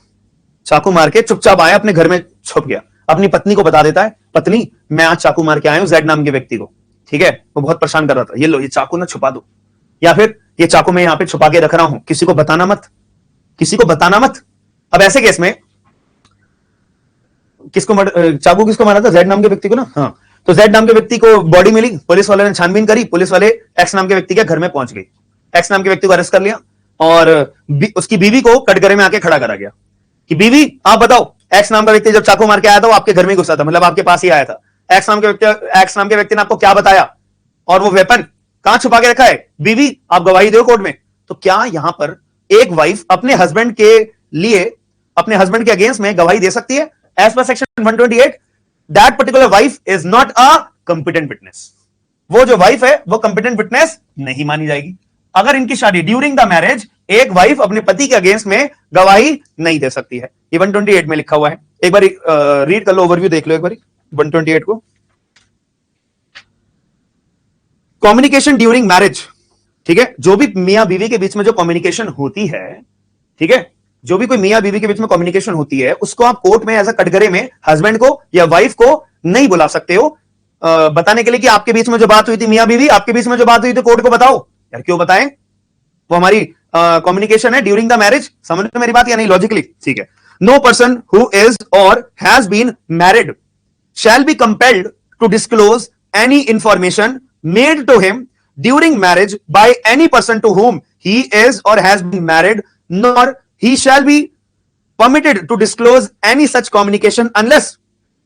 चाकू मार के चुपचाप आया, अपने घर में छुप गया, अपनी पत्नी को बता देता है, पत्नी मैं आज चाकू मार के आया हूं जेड नाम के व्यक्ति को, ठीक है, वो बहुत परेशान कर रहा था, ये लो ये चाकू ना छुपा दो, या फिर ये चाकू मैं यहां पे छुपा के रख रहा हूं, किसी को बताना मत, किसी को बताना मत। अब ऐसे केस में चाकू किसको मारा था? जेड नाम के व्यक्ति को ना, हाँ, तो जेड नाम के व्यक्ति को बॉडी मिली, पुलिस वाले ने छानबीन करी, पुलिस वाले एक्स नाम के व्यक्ति के घर में पहुंच गई, एक्स नाम के व्यक्ति को अरेस्ट कर लिया, और उसकी बीवी को कटघरे में आके खड़ा करा गया कि बीवी आप बताओ, एक्स नाम का व्यक्ति जब चाकू मार के आया था वो आपके घर में घुसा था, मतलब आपके पास ही आया था, एक्स नाम के व्यक्ति ने आपको क्या बताया, और वो वेपन कहां छुपा के रखा है? बीवी, आप गवाही दो कोर्ट में। तो क्या यहां पर एक वाइफ अपने हस्बैंड के लिए, अपने हस्बैंड के अगेंस्ट में गवाही दे सकती है? As per section 128, that particular wife is not a competent witness. वो जो वाइफ है वो कंपिटेंट विटनेस नहीं मानी जाएगी। अगर इनकी शादी ड्यूरिंग द मैरिज, एक वाइफ अपने पति के अगेंस्ट में गवाही नहीं दे सकती है। ये 128 में लिखा हुआ है। एक बार रीड कर लो, ओवरव्यू देख लो एक बार 128 को। कम्युनिकेशन ड्यूरिंग मैरिज, ठीक है, जो भी मियां बीवी के बीच में जो कम्युनिकेशन होती है, ठीक है, जो भी कोई मियां बीवी के बीच में कम्युनिकेशन होती है, उसको आप कोर्ट में एज अ कटघरे में हस्बैंड को या वाइफ को नहीं बुला सकते हो बताने के लिए कि आपके बीच में जो बात हुई थी, मियां बीवी आपके बीच में जो बात हुई थी, कोर्ट को बताओ। यार क्यों बताएं? वो हमारी कम्युनिकेशन है ड्यूरिंग द मैरिज। समझ में मेरी बात या नहीं लॉजिकली? ठीक है। No person who is or has been married shall be compelled to disclose any information made to him during marriage by any person to whom he is or has been married, nor he shall be permitted to disclose any such communication unless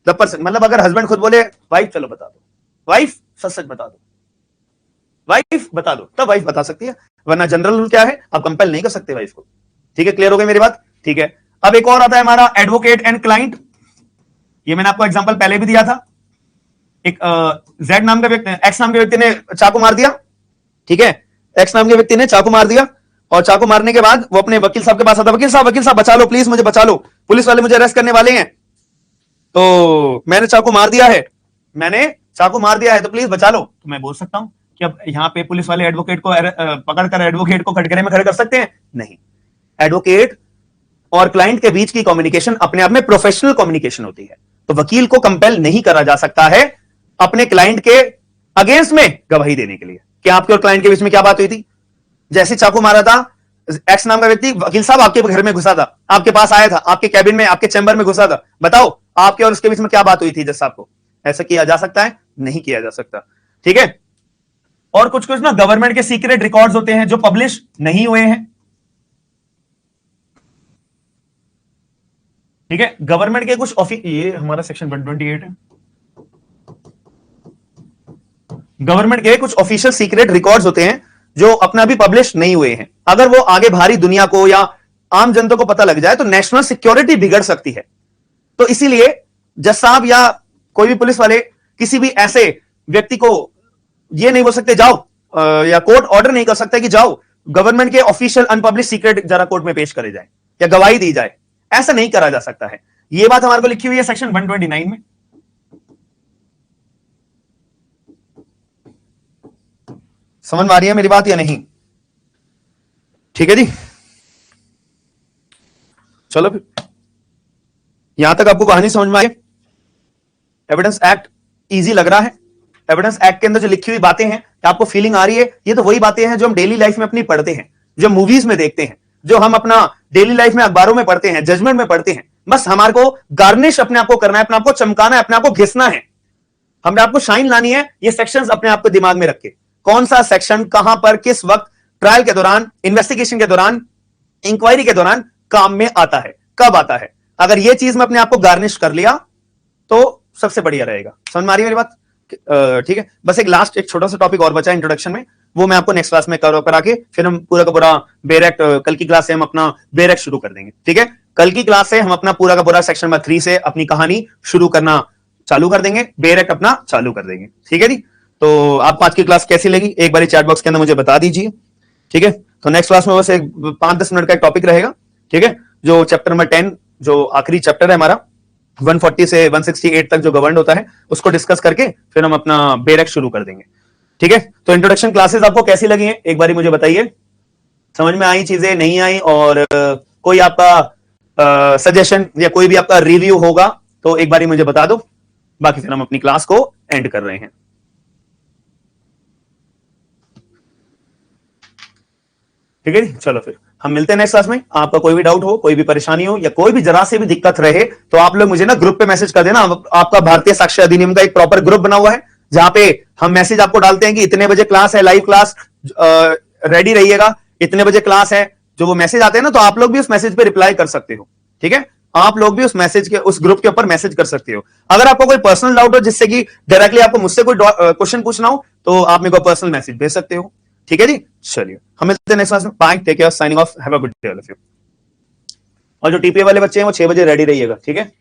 the person, मतलब अगर husband खुद बोले wife चलो बता दो, wife सच सच बता दो, wife बता दो, तब वाइफ बता सकती है, वरना जनरल रूल क्या है, आप कंपेल नहीं कर सकते वाइफ को। ठीक है, क्लियर हो गई मेरी बात? ठीक है। अब एक और आता है हमारा एडवोकेट एंड क्लाइंट। ये मैंने आपको एग्जांपल पहले भी दिया था। एक जेड नाम का व्यक्ति, एक्स नाम के व्यक्ति ने चाकू मार दिया, ठीक है, एक्स नाम के व्यक्ति ने चाकू मार दिया, और चाकू मारने के बाद वो अपने वकील साहब के पास आता, वकील साहब बचा लो प्लीज, मुझे बचा लो, पुलिस वाले मुझे अरेस्ट करने वाले हैं, तो मैंने चाकू मार दिया है, मैंने चाकू मार दिया है, तो प्लीज बचा लो। तो मैं बोल सकता हूं कि अब यहां पे पुलिस वाले एडवोकेट को पकड़कर एडवोकेट को कटघरे में खड़े कर सकते हैं? नहीं। एडवोकेट और क्लाइंट के बीच की कम्युनिकेशन अपने आप में प्रोफेशनल कम्युनिकेशन होती है, तो वकील को कंपेल नहीं करा जा सकता है अपने क्लाइंट के अगेंस्ट में गवाही देने के लिए कि आपके और क्लाइंट के बीच में क्या बात हुई थी। जैसे चाकू मारा था, एक्स नाम का व्यक्ति, वकील साहब आपके घर में घुसा था, आपके पास आया था, आपके कैबिन में, आपके चैम्बर में घुसा था, बताओ आपके और उसके बीच में क्या बात हुई थी जज साहब को? ऐसा किया जा सकता है? नहीं किया जा सकता। ठीक है। और कुछ कुछ ना गवर्नमेंट के सीक्रेट रिकॉर्ड्स होते हैं जो पब्लिश नहीं हुए हैं, ठीक है, गवर्नमेंट के कुछ ये हमारा सेक्शन 128 है। गवर्नमेंट के कुछ ऑफिशियल सीक्रेट रिकॉर्ड्स होते हैं जो अपना भी पब्लिश नहीं हुए हैं। अगर वो आगे बाहरी दुनिया को या आम जनता को पता लग जाए तो नेशनल सिक्योरिटी बिगड़ सकती है। तो इसीलिए जज साहब या कोई भी पुलिस वाले किसी भी ऐसे व्यक्ति को ये नहीं बोल सकते जाओ, या कोर्ट ऑर्डर नहीं कर सकता कि जाओ गवर्नमेंट के ऑफिशियल अनपब्लिश सीक्रेट जरा कोर्ट में पेश करे जाए या गवाही दी जाए, ऐसा नहीं करा जा सकता है। यह बात हमारे को लिखी हुई है सेक्शन 129 में। समझ में आ रही है मेरी बात या नहीं? ठीक है जी, चलो फिर यहां तक आपको कहानी समझ में आई? एविडेंस एक्ट इजी लग रहा है? एविडेंस एक्ट के अंदर जो लिखी हुई बातें हैं, आपको फीलिंग आ रही है? ये तो वही बातें हैं जो हम डेली लाइफ में अपनी पढ़ते हैं, जो मूवीज में देखते हैं, जो हम अपना डेली लाइफ में अखबारों में पढ़ते हैं, जजमेंट में पढ़ते हैं। बस हमारे को गार्निश अपने आप को करना है, अपने आप को चमकाना है, अपने आप को घिसना है, हमने आपको शाइन लानी है। ये सेक्शंस अपने आप को दिमाग में रख के, कौन सा सेक्शन कहां पर किस वक्त ट्रायल के दौरान, इन्वेस्टिगेशन के दौरान, इंक्वायरी के दौरान काम में आता है, कब आता है, अगर ये चीज में अपने आप को गार्निश कर लिया तो सबसे बढ़िया रहेगा। समझ में आ रही है मेरी बात? ठीक है। बस एक लास्ट एक छोटा सा टॉपिक और बचा इंट्रोडक्शन में, वो मैं आपको नेक्स्ट क्लास में करा के फिर हम पूरा का पूरा बेरेक्ट, कल की क्लास से हम अपना बेरेक्ट शुरू कर देंगे। ठीक है, कल की क्लास से हम अपना पूरा का पूरा सेक्शन नंबर 3 से अपनी कहानी शुरू करना चालू कर देंगे, बेरेक्ट अपना चालू कर देंगे। ठीक है जी, तो आपको आज की क्लास कैसी लगी एक बार चैट बॉक्स के अंदर मुझे बता दीजिए। ठीक है, तो नेक्स्ट क्लास में बस एक 5-10 मिनट का एक टॉपिक रहेगा। ठीक है, जो चैप्टर नंबर 10 जो आखिरी चैप्टर है हमारा 140 से 168 तक जो गवर्न होता है, उसको डिस्कस करके फिर हम अपना बेरेक्ट शुरू कर देंगे। ठीक है, तो इंट्रोडक्शन क्लासेस आपको कैसी लगी हैं एक बार मुझे बताइए। समझ में आई चीजें, नहीं आई, और कोई आपका सजेशन या कोई भी आपका रिव्यू होगा तो एक बार मुझे बता दो, बाकी फिर हम अपनी क्लास को एंड कर रहे हैं। ठीक है जी, चलो फिर हम मिलते हैं नेक्स्ट क्लास में। आपका कोई भी डाउट हो, कोई भी परेशानी हो, या कोई भी जरा से भी दिक्कत रहे तो आप लोग मुझे ना ग्रुप पे मैसेज कर देना। आपका भारतीय साक्ष्य अधिनियम का एक प्रॉपर ग्रुप बना हुआ है जहां पे हम मैसेज आपको डालते हैं कि इतने बजे क्लास है, लाइव क्लास, रेडी रहिएगा, इतने बजे क्लास है। जो वो मैसेज आते हैं ना, तो आप लोग भी उस मैसेज पे रिप्लाई कर सकते हो। ठीक है, आप लोग भी उस मैसेज के उस ग्रुप के ऊपर मैसेज कर सकते हो। अगर आपको कोई पर्सनल डाउट हो जिससे कि डायरेक्टली आपको मुझसे कोई क्वेश्चन पूछना हो तो आप मेरे को पर्सनल मैसेज भेज सकते हो। ठीक है जी, चलिए हम मिलते हैं नेक्स्ट क्लास में। Bye, take care, signing off, have a good day all of you. और जो टीपीए वाले बच्चे हैं वो 6 बजे रेडी रहिएगा, ठीक है।